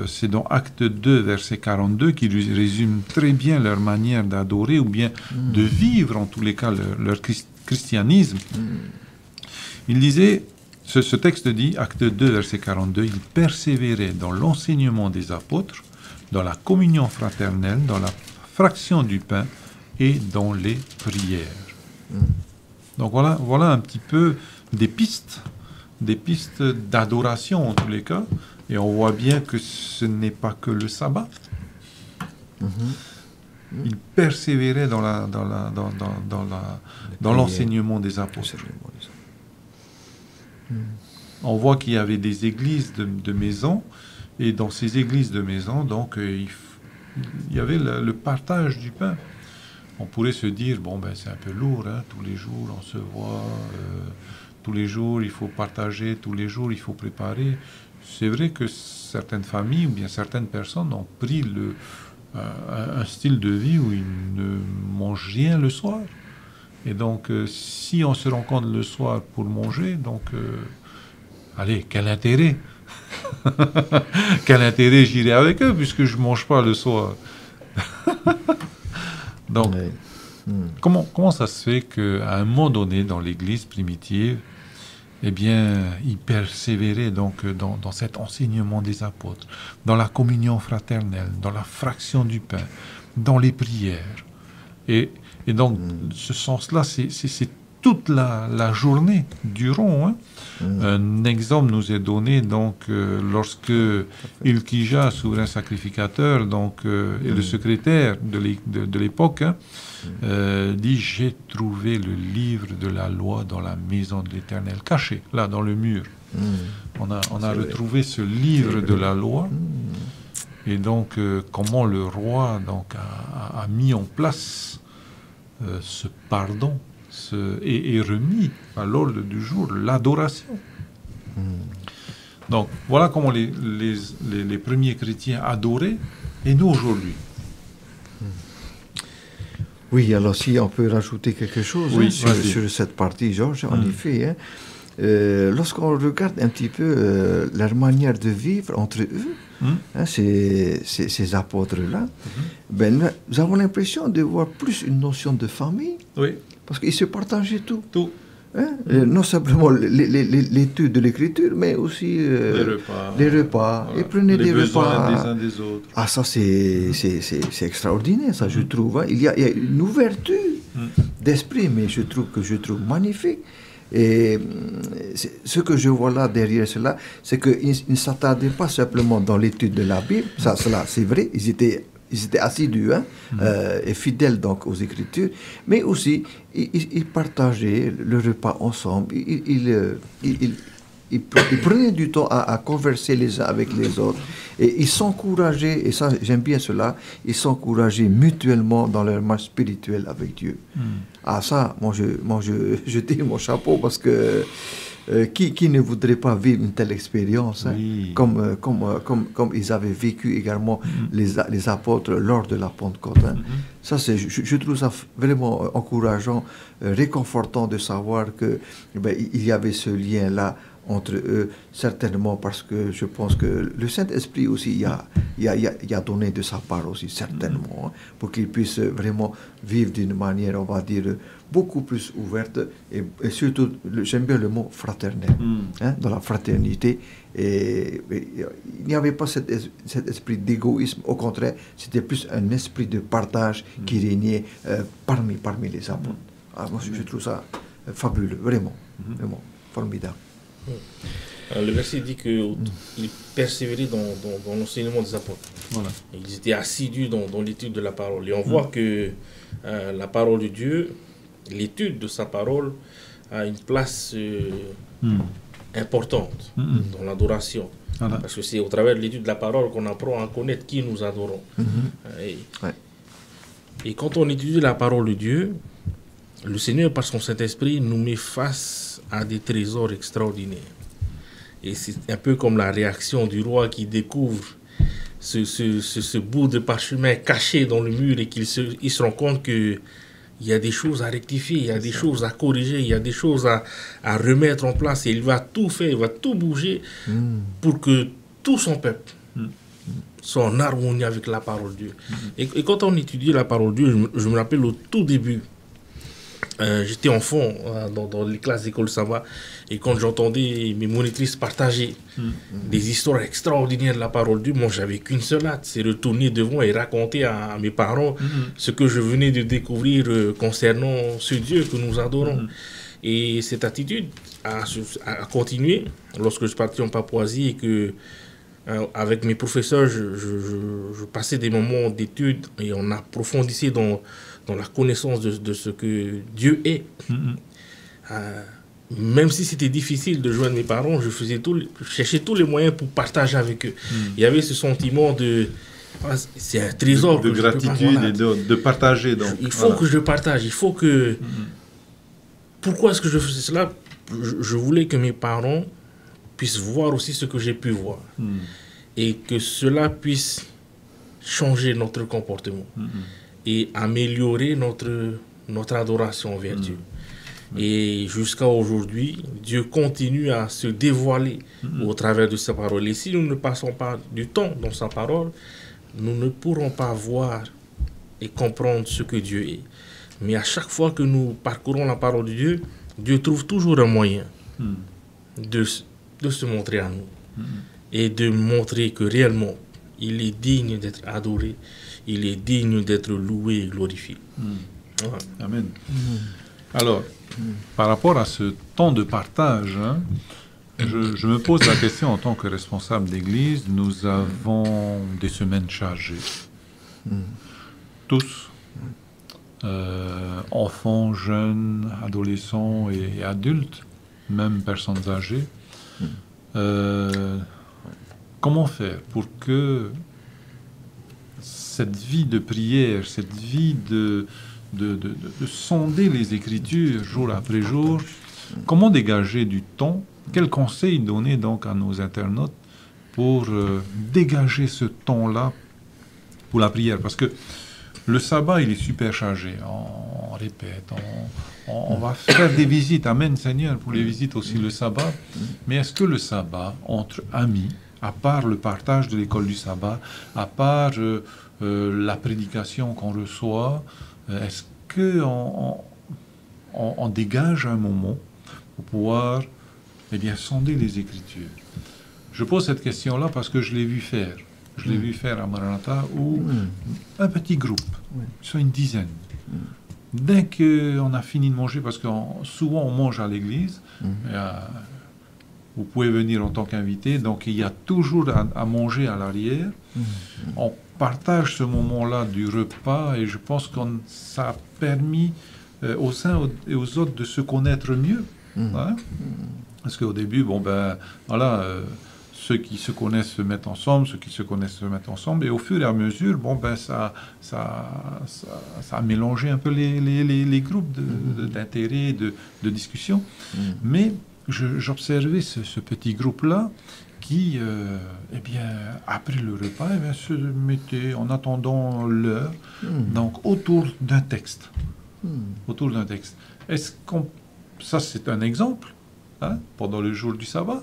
c'est dans Acte 2, verset 42, qui résume très bien leur manière d'adorer ou bien de vivre, en tous les cas, leur christianisme. Il disait, ce texte dit, Acte 2, verset 42, « Ils persévéraient dans l'enseignement des apôtres, dans la communion fraternelle, dans la fraction du pain et dans les prières. » Donc voilà un petit peu des pistes d'adoration en tous les cas, et on voit bien que ce n'est pas que le sabbat. Ils persévéraient dans l'enseignement des apôtres. On voit qu'il y avait des églises de maison, et dans ces églises de maison, donc, il y avait le partage du pain. On pourrait se dire, bon, ben, c'est un peu lourd, hein, tous les jours on se voit, tous les jours il faut partager, tous les jours il faut préparer. C'est vrai que certaines familles ou bien certaines personnes ont pris un style de vie où ils ne mangent rien le soir. Et donc, si on se rencontre le soir pour manger, donc, allez, quel intérêt? Quel intérêt j'irai avec eux puisque je ne mange pas le soir. Donc, comment ça se fait qu'à un moment donné, dans l'Église primitive, eh bien, ils persévéraient donc dans cet enseignement des apôtres, dans la communion fraternelle, dans la fraction du pain, dans les prières. Et donc, ce sens-là, c'est toute la journée durant. Hein. Un exemple nous est donné donc lorsque Ilkija, souverain sacrificateur, donc et le secrétaire de l'époque, hein, dit: j'ai trouvé le livre de la loi dans la maison de l'Éternel, caché là dans le mur. On a retrouvé ce livre de la loi. Et donc comment le roi donc a mis en place ce pardon. Et remis à l'ordre du jour, l'adoration. Donc, voilà comment les premiers chrétiens adoraient, et nous aujourd'hui. Oui, alors si on peut rajouter quelque chose Oui, sur cette partie, Georges, en effet, hein, lorsqu'on regarde un petit peu leur manière de vivre entre eux, hein, ces apôtres-là, ben, nous avons l'impression de voir plus une notion de famille. Oui. Parce qu'ils se partageaient tout. Tout. Hein? Non simplement l'étude de l'écriture, mais aussi les repas. Voilà. Ils prenaient les des besoins repas. des uns des autres. Ah, ça, c'est extraordinaire, ça, je trouve. Hein. Il y a une ouverture d'esprit, mais je trouve magnifique. Et ce que je vois là derrière cela, c'est qu'ils ne s'attardaient pas simplement dans l'étude de la Bible, cela c'est vrai, ils étaient assidus et fidèles donc aux Écritures, mais aussi ils partageaient le repas ensemble, ils prenaient du temps à converser les uns avec les autres, et ils s'encourageaient, et ça j'aime bien cela, ils s'encourageaient mutuellement dans leur marche spirituelle avec Dieu. Ah ça, moi je tire mon chapeau, parce que qui ne voudrait pas vivre une telle expérience, oui. comme ils avaient vécu également les apôtres lors de la Pentecôte. Ça, je trouve ça vraiment encourageant, réconfortant de savoir que il y avait ce lien-là entre eux, certainement parce que je pense que le Saint-Esprit aussi il a donné de sa part aussi, certainement, pour qu'ils puissent vraiment vivre d'une manière, on va dire, beaucoup plus ouverte, et surtout, j'aime bien le mot fraternel, dans la fraternité, et il n'y avait pas cet esprit d'égoïsme, au contraire, c'était plus un esprit de partage qui régnait parmi les apôtres. Moi, je trouve ça fabuleux, vraiment formidable. Alors, le verset dit qu'ils persévéraient dans l'enseignement des apôtres. Voilà. Ils étaient assidus dans l'étude de la parole. Et on voit que la parole de Dieu, l'étude de sa parole, a une place importante dans l'adoration. Voilà. Parce que c'est au travers de l'étude de la parole qu'on apprend à connaître qui nous adorons. Et quand on étudie la parole de Dieu, le Seigneur, par son Saint-Esprit, nous met face à des trésors extraordinaires. Et c'est un peu comme la réaction du roi qui découvre ce bout de parchemin caché dans le mur, et il se rend compte qu'il y a des choses à rectifier, il y a des choses à corriger, il y a des choses à remettre en place, et il va tout faire, il va tout bouger pour que tout son peuple soit en harmonie avec la parole de Dieu. Et quand on étudie la parole de Dieu, je me rappelle au tout début, j'étais enfant dans les classes d'école Sava, et quand j'entendais mes monitrices partager des histoires extraordinaires de la parole de Dieu, moi j'avais qu'une seule hâte, c'est retourner devant et raconter à mes parents ce que je venais de découvrir concernant ce Dieu que nous adorons. Et cette attitude a continué lorsque je partais en Papouasie, et que avec mes professeurs, je passais des moments d'études, et on approfondissait dans la connaissance de ce que Dieu est. Même si c'était difficile de joindre mes parents, je cherchais tous les moyens pour partager avec eux. Il y avait ce sentiment c'est un trésor de gratitude et de partager. Donc. Il faut que je partage, il faut que... Pourquoi est-ce que je faisais cela? Je voulais que mes parents puissent voir aussi ce que j'ai pu voir. Et que cela puisse changer notre comportement. Et améliorer notre adoration envers Dieu. Et jusqu'à aujourd'hui, Dieu continue à se dévoiler au travers de sa parole. Et si nous ne passons pas du temps dans sa parole, nous ne pourrons pas voir et comprendre ce que Dieu est. Mais à chaque fois que nous parcourons la parole de Dieu, Dieu trouve toujours un moyen de se montrer à nous. Et de montrer que réellement, il est digne d'être adoré, il est digne d'être loué et glorifié. Voilà. Amen. Alors, par rapport à ce temps de partage, je me pose la question en tant que responsable d'église. Nous avons des semaines chargées. Tous, enfants, jeunes, adolescents et adultes, même personnes âgées. Comment faire pour que cette vie de prière, cette vie de sonder les Écritures jour après jour, comment dégager du temps? Quels conseils donner donc à nos internautes pour dégager ce temps-là pour la prière? Parce que le sabbat, il est super chargé. On répète, on va faire des visites. Amen, Seigneur, pour les visites aussi le sabbat. Mais est-ce que le sabbat, entre amis, à part le partage de l'école du sabbat, à part la prédication qu'on reçoit, est-ce qu'on dégage un moment pour pouvoir sonder les Écritures? Je pose cette question-là parce que je l'ai vu faire. Je l'ai vu faire à Maranatha, où un petit groupe, soit une dizaine, dès qu'on a fini de manger, parce que souvent on mange à l'église, vous pouvez venir en tant qu'invité, donc il y a toujours à manger à l'arrière. On partage ce moment-là du repas et je pense que ça a permis aux uns et aux autres de se connaître mieux. Hein? Parce qu'au début, ceux qui se connaissent se mettent ensemble, ceux qui se connaissent se mettent ensemble, et au fur et à mesure, ça a mélangé un peu les groupes d'intérêt, de discussion. Mais j'observais ce petit groupe-là qui, après le repas, se mettait en attendant l'heure, donc autour d'un texte. Autour d'un texte. Ça, c'est un exemple, hein, pendant le jour du sabbat.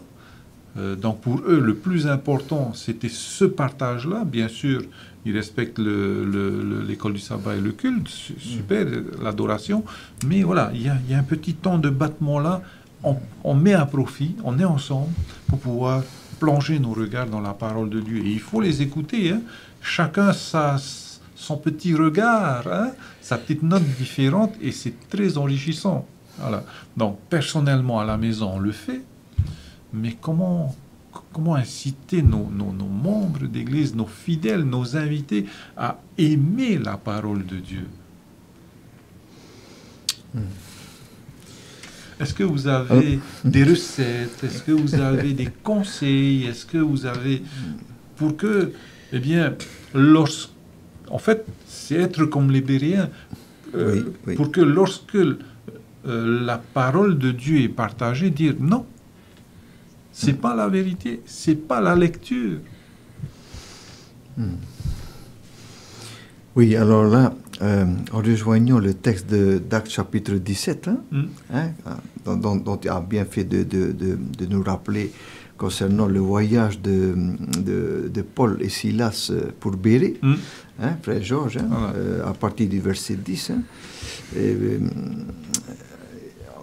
Donc pour eux, le plus important, c'était ce partage-là. Bien sûr, ils respectent l'école du sabbat et le culte, super, l'adoration. Mais voilà, il y a un petit temps de battement là. On met à profit, on est ensemble pour pouvoir plonger nos regards dans la parole de Dieu. Et il faut les écouter. Hein. Chacun son petit regard, hein, sa petite note différente, et c'est très enrichissant. Voilà. Donc personnellement, à la maison, on le fait. Mais comment inciter nos membres d'église, nos fidèles, nos invités à aimer la parole de Dieu? Est-ce que vous avez des recettes? Est-ce que vous avez des conseils? Est-ce que vous avez... Pour que, en fait, c'est être comme les Béréens. Oui. Pour que lorsque la parole de Dieu est partagée, dire non. C'est pas la vérité, c'est pas la lecture. Oui, alors là, en rejoignant le texte d'Actes chapitre 17, dont tu as bien fait de nous rappeler concernant le voyage de Paul et Silas pour Bérée, frère Georges, à partir du verset 10.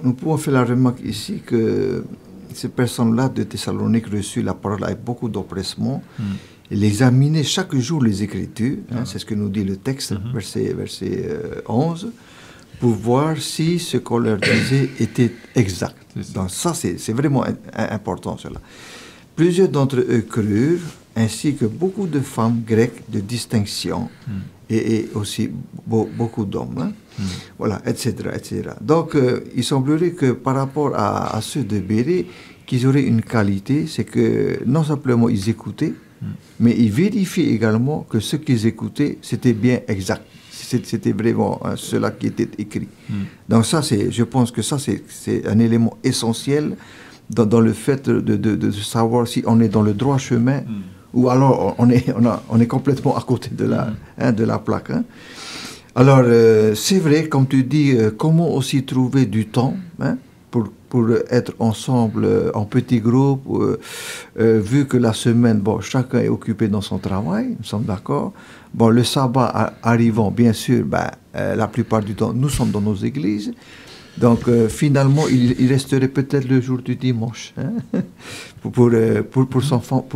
Nous pouvons faire la remarque ici que ces personnes-là de Thessalonique reçurent la parole avec beaucoup d'empressement. Ils examinaient chaque jour les Écritures, c'est ce que nous dit le texte, verset 11, pour voir si ce qu'on leur disait était exact. Donc ça, c'est vraiment important, cela. Plusieurs d'entre eux crurent, ainsi que beaucoup de femmes grecques de distinction, et aussi beaucoup d'hommes. Voilà, etc., etc. Donc, il semblerait que par rapport à ceux de Bérée, qu'ils auraient une qualité, c'est que non simplement ils écoutaient, mais ils vérifiaient également que ce qu'ils écoutaient, c'était bien exact. C'était vraiment cela qui était écrit. Donc ça, je pense que ça, c'est un élément essentiel dans le fait de savoir si on est dans le droit chemin ou alors on est complètement à côté de la plaque. Hein. Alors, c'est vrai, comme tu dis, comment aussi trouver du temps pour être ensemble en petits groupes, vu que la semaine, chacun est occupé dans son travail, nous sommes d'accord. Bon, le sabbat arrivant, bien sûr, la plupart du temps, nous sommes dans nos églises. Donc, finalement, il resterait peut-être le jour du dimanche pour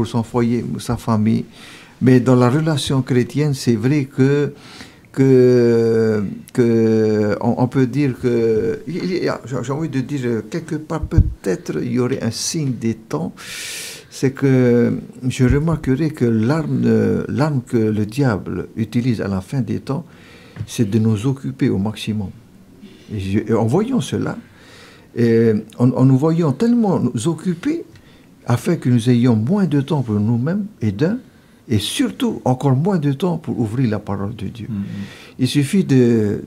son foyer, sa famille. Mais dans la relation chrétienne, c'est vrai que on peut dire que, j'ai envie de dire, quelque part, peut-être, il y aurait un signe des temps. C'est que je remarquerai que l'arme que le diable utilise à la fin des temps, c'est de nous occuper au maximum. Et en voyant cela, en nous voyant tellement nous occuper, afin que nous ayons moins de temps pour nous-mêmes et surtout encore moins de temps pour ouvrir la parole de Dieu. Il suffit de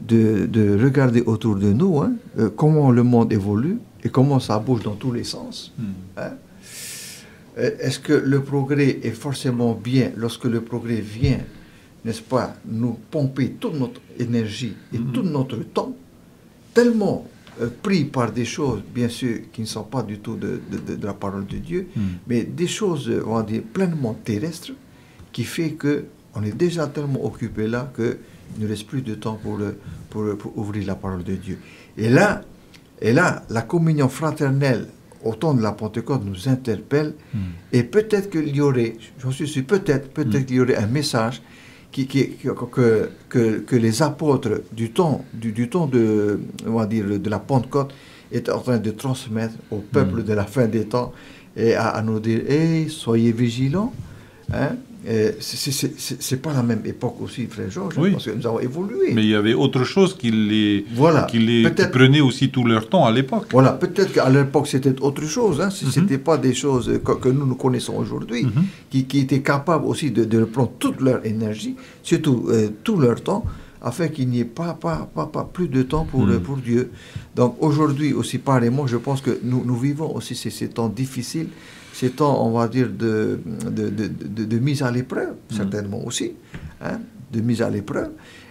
regarder autour de nous comment le monde évolue et comment ça bouge dans tous les sens. Est-ce que le progrès est forcément bien lorsque le progrès vient, n'est-ce pas, nous pomper toute notre énergie et tout notre temps, tellement pris par des choses, bien sûr, qui ne sont pas du tout de la parole de Dieu, mais des choses, on va dire, pleinement terrestres, qui fait qu'on est déjà tellement occupé là qu'il ne reste plus de temps pour ouvrir la parole de Dieu. Et là, la communion fraternelle au temps de la Pentecôte nous interpelle, et peut-être qu'il y aurait, j'en suis sûr, peut-être qu'il y aurait un message que les apôtres du temps on va dire, de la Pentecôte étaient en train de transmettre au peuple de la fin des temps et à nous dire hey, soyez vigilants. Hein? C'est pas la même époque aussi, frère Georges, oui. Parce que nous avons évolué. Mais il y avait autre chose qui prenait aussi tout leur temps à l'époque. Voilà, peut-être qu'à l'époque c'était autre chose, hein, c'était pas des choses que nous connaissons aujourd'hui, qui étaient capables aussi de prendre toute leur énergie, surtout tout leur temps, afin qu'il n'y ait pas plus de temps pour Dieu. Donc aujourd'hui aussi, pareillement, je pense que nous vivons aussi ces temps difficiles, ces temps, on va dire, de mise à l'épreuve, certainement aussi, hein, de mise à l'épreuve.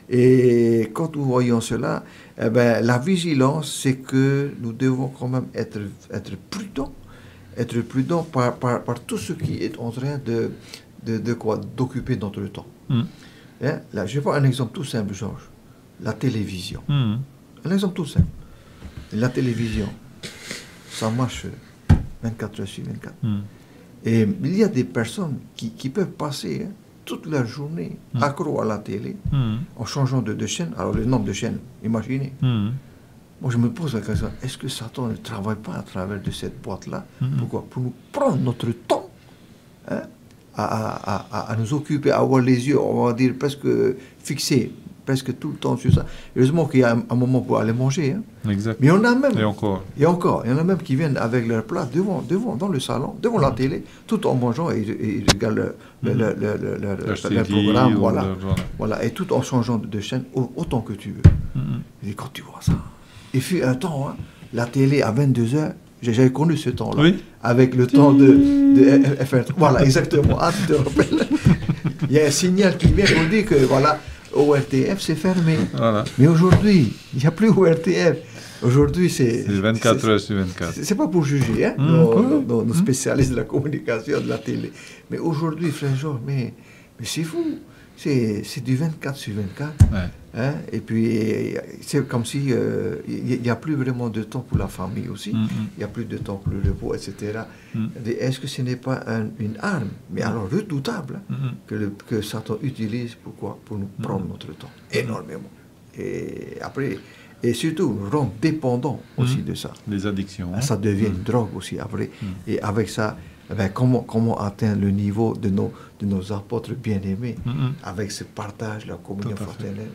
Et quand nous voyons cela, eh ben, la vigilance, c'est que nous devons quand même être prudents par tout ce qui est en train d'occuper notre temps. Hein? Là, je vais prendre un exemple tout simple, Georges. La télévision. Un exemple tout simple. La télévision, ça marche 24 heures sur 24. Et il y a des personnes qui peuvent passer toute leur journée accro à la télé en changeant de chaîne. Alors le nombre de chaînes, imaginez. Moi je me pose la question, est-ce que Satan ne travaille pas à travers de cette boîte-là? Pourquoi? Pour nous prendre notre temps, hein, à nous occuper, à avoir les yeux, on va dire, presque fixés, presque tout le temps sur ça. Heureusement qu'il y a un moment pour aller manger. Hein. Exact. Mais il y en a même. Et encore. Il y en a même qui viennent avec leur plat devant dans le salon, devant la télé, tout en mangeant et ils regardent leur programme, voilà, et tout en changeant de chaîne autant que tu veux. Et quand tu vois ça, il fut un temps, hein, la télé à 22h, j'avais connu ce temps-là, oui. Avec le temps de FR3. Voilà, exactement. Ah, tu te rappelles. Il y a un signal qui vient pour dire que voilà, ORTF c'est fermé. Voilà. Mais aujourd'hui, il n'y a plus ORTF. Aujourd'hui, c'est 24 heures sur 24. C'est pas pour juger, hein, nos spécialistes de la communication, de la télé. Mais aujourd'hui, frère Georges, mais c'est fou. C'est du 24 sur 24. Ouais. Hein, et puis, c'est comme si il n'y a plus vraiment de temps pour la famille aussi. Il n'y a plus de temps pour le repos, etc. Est-ce que ce n'est pas une arme, mais alors redoutable, que Satan utilise pour nous prendre notre temps, énormément. Et après, et surtout, nous rendre dépendants aussi de ça. Les addictions. Hein? Ça devient une drogue aussi après. Et avec ça, ben, comment atteindre le niveau de nos apôtres bien-aimés avec ce partage, la communion fraternelle,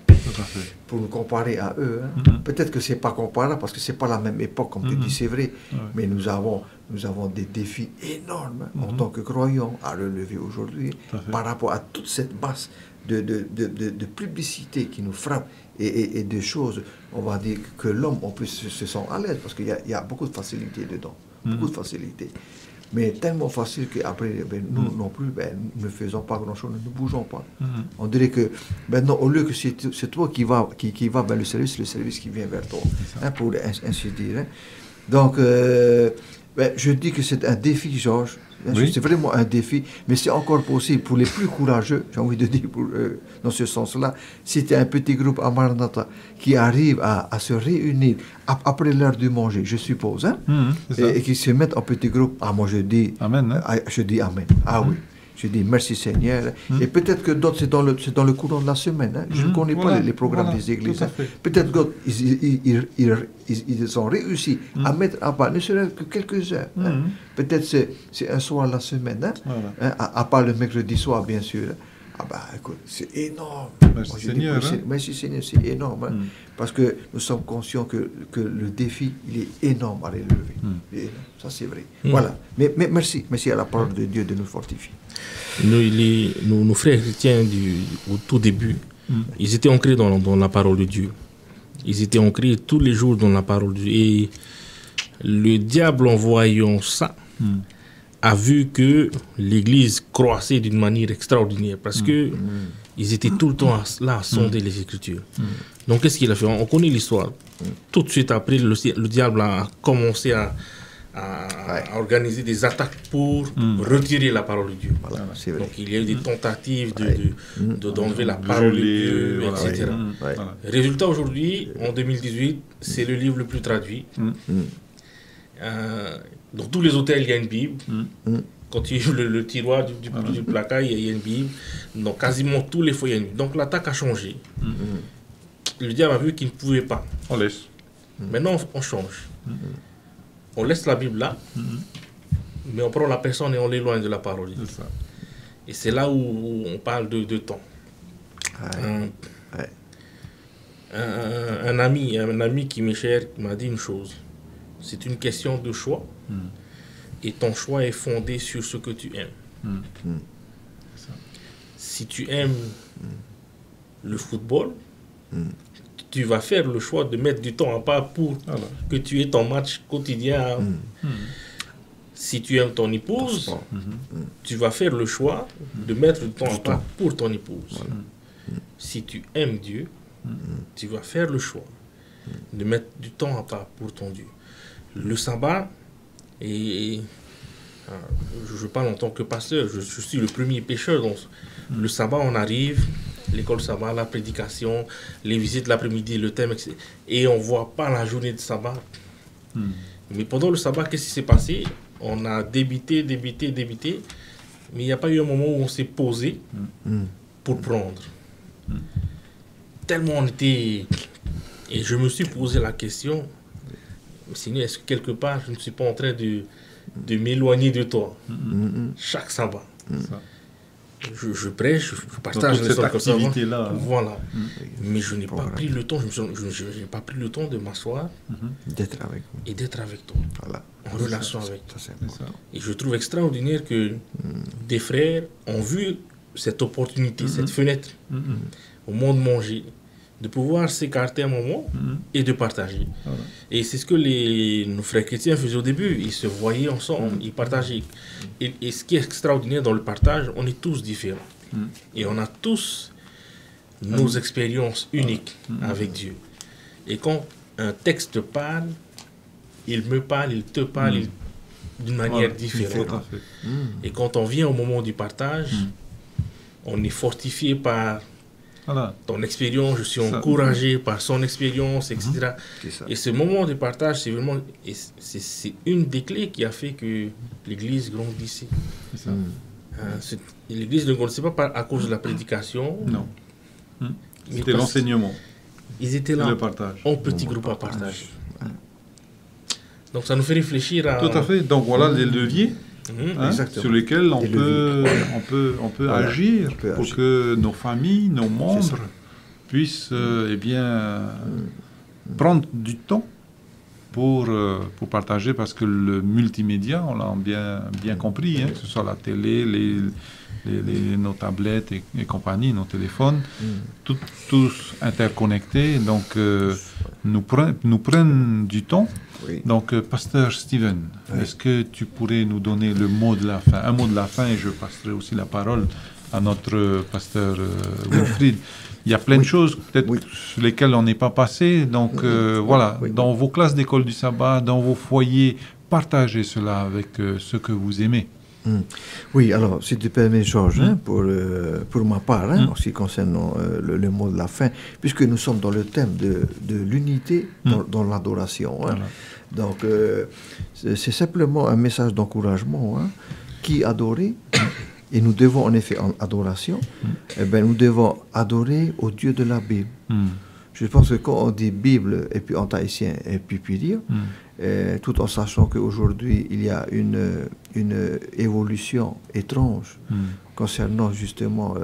pour nous comparer à eux. Hein. Peut-être que c'est pas comparable parce que c'est pas la même époque, comme tu dis, c'est vrai, mais nous avons des défis énormes en tant que croyants à relever aujourd'hui par rapport à toute cette masse de publicité qui nous frappe et de choses, on va dire, que l'homme en plus se sent à l'aise parce qu'il y a beaucoup de facilité dedans, beaucoup de facilité. Mais tellement facile qu'après, nous non plus, nous ne faisons pas grand-chose, nous ne bougeons pas. On dirait que maintenant, au lieu que c'est toi qui va vers le service qui vient vers toi, hein, pour ainsi dire. Hein. Donc, je dis que c'est un défi, Georges. Oui. C'est vraiment un défi, mais c'est encore possible pour les plus courageux, j'ai envie de dire, dans ce sens-là. Si tu as un petit groupe à Maranatha qui arrive à se réunir après l'heure de manger, je suppose, hein, et qui se mettent en petit groupe, moi je dis Amen. Hein? Je dis Amen. Ah oui. Je dis merci Seigneur. Et peut-être que d'autres, c'est dans le courant de la semaine. Hein. Je ne connais pas les programmes des églises. Hein. Peut-être d'autres, ils ont réussi à mettre à part, ne serait-ce que quelques heures. Hein. Peut-être c'est un soir la semaine, hein. Hein, à part le mercredi soir, bien sûr. Ah bah écoute, c'est énorme. Merci Seigneur. Merci Seigneur, c'est énorme. Hein, parce que nous sommes conscients que le défi, il est énorme à relever. Ça, c'est vrai. Voilà. Mais merci à la parole de Dieu de nous fortifier. Nos frères chrétiens au tout début, ils étaient ancrés dans la parole de Dieu. Ils étaient ancrés tous les jours dans la parole de Dieu. Et le diable, en voyant ça, a vu que l'Église croissait d'une manière extraordinaire parce que ils étaient tout le temps là à sonder les Écritures. Donc, qu'est-ce qu'il a fait? On connaît l'histoire. Tout de suite après, le diable a commencé à organiser des attaques pour retirer la parole de Dieu. Voilà, c'est vrai. Donc, il y a eu des tentatives d'enlever la parole de Dieu, etc. Résultat, aujourd'hui, en 2018, c'est le livre le plus traduit. Dans tous les hôtels, il y a une Bible. Quand tu ouvres le tiroir du placard, il y a une Bible. Donc, quasiment tous les fois, il y a une Bible. Donc, l'attaque a changé. Le diable a vu qu'il ne pouvait pas. On laisse. Maintenant, on change. On laisse la Bible là, mais on prend la personne et on l'éloigne de la parole. C'est ça. Et c'est là où on parle de temps. Un ami qui m'est cher m'a dit une chose. C'est une question de choix. Et ton choix est fondé sur ce que tu aimes. Si tu aimes le football, tu vas faire le choix de mettre du temps à part pour que tu aies ton match quotidien. Si tu aimes ton épouse, tu vas faire le choix de mettre du temps à part pour ton épouse. Si tu aimes Dieu, tu vas faire le choix de mettre du temps à part pour ton Dieu. Le sabbat, et je parle en tant que pasteur, je suis le premier pécheur. Donc le sabbat, on arrive, l'école sabbat, la prédication, les visites l'après-midi, le thème, etc. Et on ne voit pas la journée de sabbat. Mais pendant le sabbat, qu'est-ce qui s'est passé? On a débité, mais il n'y a pas eu un moment où on s'est posé pour prendre. Tellement on était... Et je me suis posé la question, Seigneur, est-ce que quelque part, je ne suis pas en train de m'éloigner de toi chaque sabbat? Je prêche, je partage cette activité-là. Voilà. Mais je n'ai pas pris le temps, je n'ai pas pris le temps de m'asseoir et d'être avec toi. Voilà. En relation avec toi. Ça. Et je trouve extraordinaire que des frères ont vu cette opportunité, cette fenêtre au monde manger, de pouvoir s'écarter un moment et de partager. Voilà. Et c'est ce que nos frères chrétiens faisaient au début. Ils se voyaient ensemble, ils partageaient. Et ce qui est extraordinaire dans le partage, on est tous différents. Et on a tous nos expériences uniques avec Dieu. Et quand un texte parle, il me parle, il te parle d'une manière différente. Et quand on vient au moment du partage, on est fortifié par ton expérience, je suis encouragé par son expérience, etc. Et ce moment de partage, c'est vraiment c'est une des clés qui a fait que l'Église grandissait. L'Église ne grandissait pas à cause de la prédication. Non. C'était l'enseignement. Ils étaient là le partage. en petits groupes à partager. Donc ça nous fait réfléchir à... Tout à fait. Donc voilà les leviers sur lesquels on peut agir pour que nos familles, nos membres puissent prendre du temps pour partager, parce que le multimédia, on l'a bien compris, que ce soit la télé, nos tablettes et compagnie, nos téléphones, tous interconnectés, donc nous prennent du temps. Donc, pasteur Steven, est-ce que tu pourrais nous donner le mot de la fin, un mot de la fin, et je passerai aussi la parole à notre pasteur Wilfried. Il y a plein de choses, peut-être sur lesquelles on n'est pas passé. Donc, dans vos classes d'école du sabbat, dans vos foyers, partagez cela avec ceux que vous aimez. Oui, alors, si tu permets, Georges, pour ma part, en ce qui concerne le mot de la fin, puisque nous sommes dans le thème de l'unité dans l'adoration. Donc, c'est simplement un message d'encouragement. Qui adorer, et nous devons en effet en adoration, nous devons adorer au Dieu de la Bible. Je pense que quand on dit Bible, et puis en tahitien, et puis Pipiria, tout en sachant qu'aujourd'hui, il y a une évolution étrange concernant justement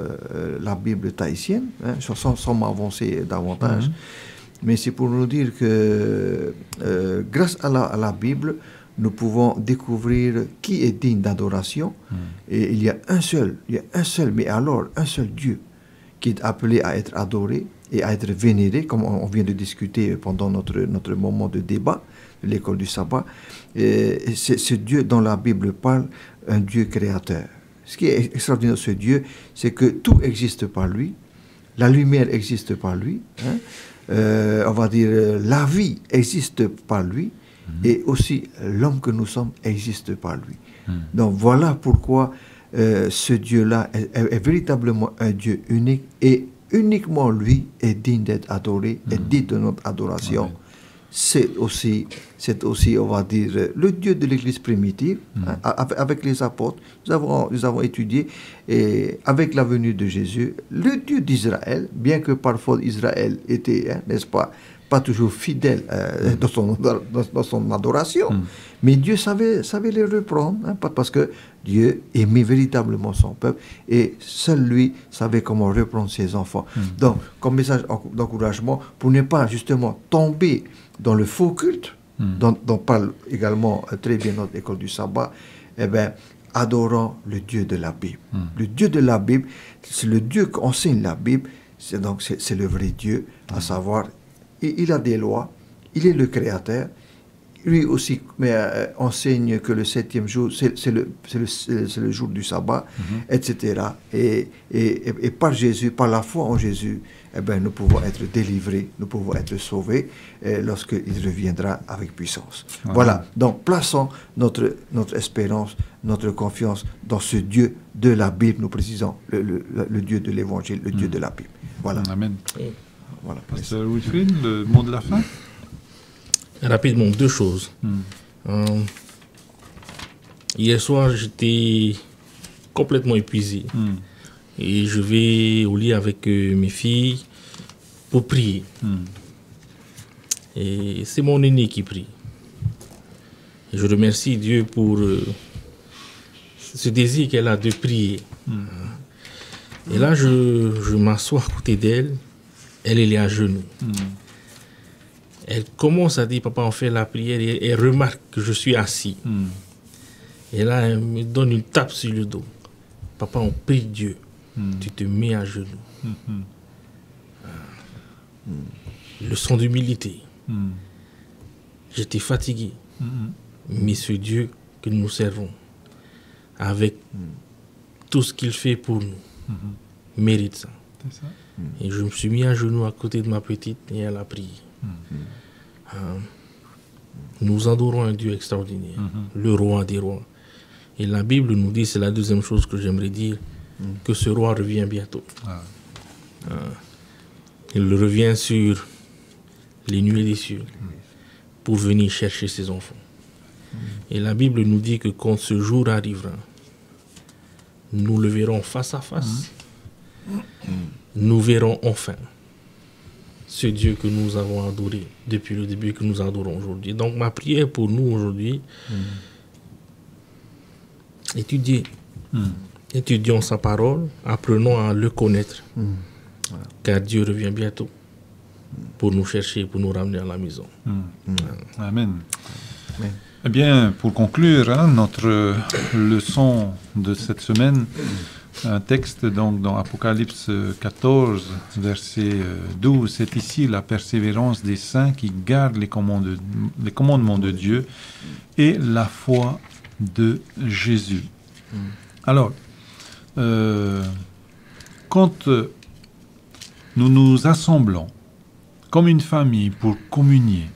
la Bible tahitienne, sans m'avancer davantage. Mais c'est pour nous dire que grâce à la Bible, nous pouvons découvrir qui est digne d'adoration. Et il y a un seul, mais alors un seul Dieu qui est appelé à être adoré et à être vénéré, comme on vient de discuter pendant notre moment de débat de l'école du sabbat. Et c'est ce Dieu dont la Bible parle, un Dieu créateur. Ce qui est extraordinaire de ce Dieu, c'est que tout existe par lui, la lumière existe par lui, on va dire la vie existe par lui, et aussi l'homme que nous sommes existe par lui. Donc voilà pourquoi ce Dieu-là est véritablement un Dieu unique, et uniquement lui est digne d'être adoré et digne de notre adoration. c'est aussi, on va dire, le Dieu de l'Église primitive, avec les apôtres. Nous avons étudié, et avec la venue de Jésus, le Dieu d'Israël, bien que parfois Israël était, n'est-ce pas toujours fidèle dans son adoration, mais Dieu savait les reprendre, parce que Dieu aimait véritablement son peuple, et seul lui savait comment reprendre ses enfants. Donc, comme message d'encouragement, pour ne pas justement tomber dans le faux culte, dont parle également très bien notre école du sabbat, eh bien, adorant le Dieu de la Bible. Le Dieu de la Bible, c'est le Dieu qu'enseigne la Bible, c'est le vrai Dieu, à savoir, il a des lois, il est le créateur, lui aussi enseigne que le 7e jour, c'est le jour du sabbat, etc. Et par Jésus, par la foi en Jésus, eh ben, nous pouvons être délivrés, nous pouvons être sauvés lorsqu'il reviendra avec puissance. Voilà, donc plaçons notre espérance, notre confiance dans ce Dieu de la Bible, nous précisons, le Dieu de l'Évangile, le Dieu de la Bible. Voilà. Amen. Voilà. Pasteur Wilfried, le mot de la fin? Rapidement, 2 choses. Hier soir, j'étais complètement épuisé. Et je vais au lit avec mes filles pour prier. Et c'est mon aîné qui prie. Et je remercie Dieu pour ce désir qu'elle a de prier. Et là, je m'assois à côté d'elle. Elle est à genoux. Elle commence à dire, papa, on fait la prière, et elle remarque que je suis assis. Et là, elle me donne une tape sur le dos. Papa, on prie Dieu. Tu te mets à genoux. Leçon d'humilité. J'étais fatigué. Mais ce Dieu que nous servons, avec tout ce qu'il fait pour nous, mérite ça. C'est ça. Et je me suis mis à genoux à côté de ma petite et elle a prié. Nous adorons un Dieu extraordinaire, le roi des rois. Et la Bible nous dit, c'est la deuxième chose que j'aimerais dire, que ce roi revient bientôt. Il revient sur les nuées des cieux pour venir chercher ses enfants. Et la Bible nous dit que quand ce jour arrivera, nous le verrons face à face. Nous verrons enfin ce Dieu que nous avons adoré depuis le début, que nous adorons aujourd'hui. Donc ma prière pour nous aujourd'hui, étudions sa parole, apprenons à le connaître, car Dieu revient bientôt pour nous chercher, pour nous ramener à la maison. Amen. Eh bien, pour conclure notre leçon de cette semaine, un texte donc dans Apocalypse 14, verset 12, c'est ici la persévérance des saints qui gardent les commandements de Dieu et la foi de Jésus. Alors, quand nous nous assemblons comme une famille pour communier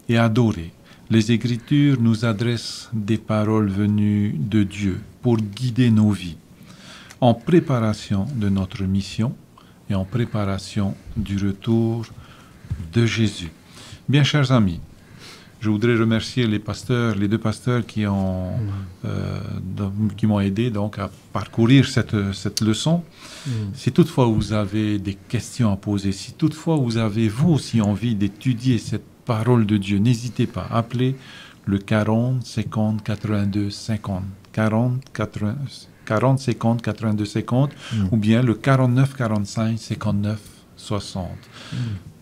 et adorer, les Écritures nous adressent des paroles venues de Dieu pour guider nos vies, en préparation de notre mission et en préparation du retour de Jésus. Bien, chers amis, je voudrais remercier les deux pasteurs qui m'ont aidé donc à parcourir cette leçon. Si toutefois vous avez des questions à poser, si toutefois vous avez vous aussi envie d'étudier cette parole de Dieu, n'hésitez pas, appelez le 40 50 82 50, 40 50 82 50 ou bien le 49 45 59 60.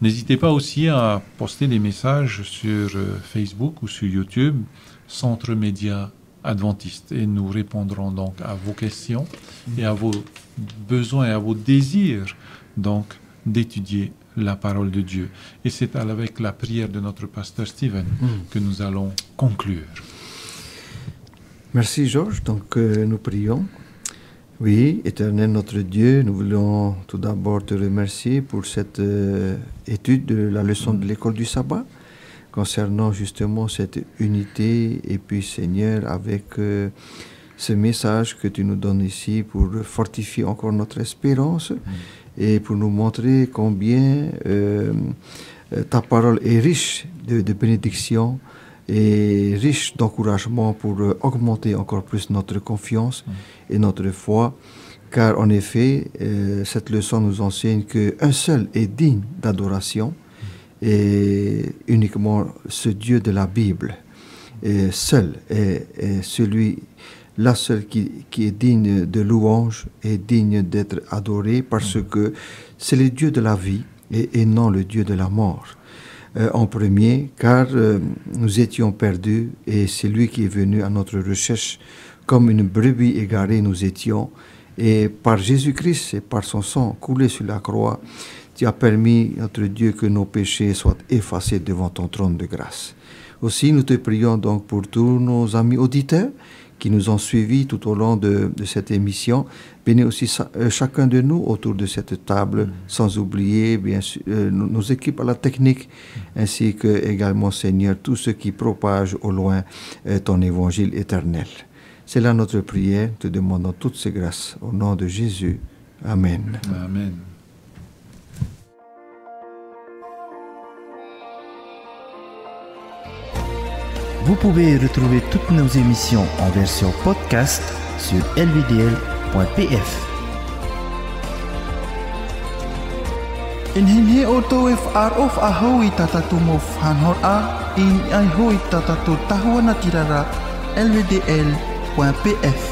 N'hésitez pas aussi à poster des messages sur Facebook ou sur YouTube, Centre Média Adventiste, et nous répondrons donc à vos questions et à vos besoins et à vos désirs donc d'étudier la parole de Dieu. Et c'est avec la prière de notre pasteur Steven que nous allons conclure. Merci Georges. Donc nous prions. Oui, Éternel notre Dieu, nous voulons tout d'abord te remercier pour cette étude de la leçon de l'école du sabbat concernant justement cette unité, et puis Seigneur, avec ce message que tu nous donnes ici pour fortifier encore notre espérance et pour nous montrer combien Ta parole est riche de bénédictions et riche d'encouragement pour augmenter encore plus notre confiance et notre foi. Car en effet, cette leçon nous enseigne qu'un seul est digne d'adoration et uniquement ce Dieu de la Bible. Et seul est celui, la seule qui est digne de louange et digne d'être adoré parce que c'est le Dieu de la vie et non le Dieu de la mort. En premier, car nous étions perdus et c'est lui qui est venu à notre recherche comme une brebis égarée nous étions. Et par Jésus-Christ et par son sang coulé sur la croix, tu as permis, notre Dieu, que nos péchés soient effacés devant ton trône de grâce. Aussi, nous te prions donc pour tous nos amis auditeurs qui nous ont suivis tout au long de cette émission. Bénis aussi chacun de nous autour de cette table, sans oublier bien sûr nos équipes à la technique, ainsi que également, Seigneur, tous ceux qui propagent au loin ton évangile éternel. C'est là notre prière, te demandons toutes ces grâces au nom de Jésus. Amen. Amen. Vous pouvez retrouver toutes nos émissions en version podcast sur lvdl.pf. In hinhi o to if ar of a hoi tatatu mo fanhor a in ai hoi tatatu tahua na tirara LVDL.pf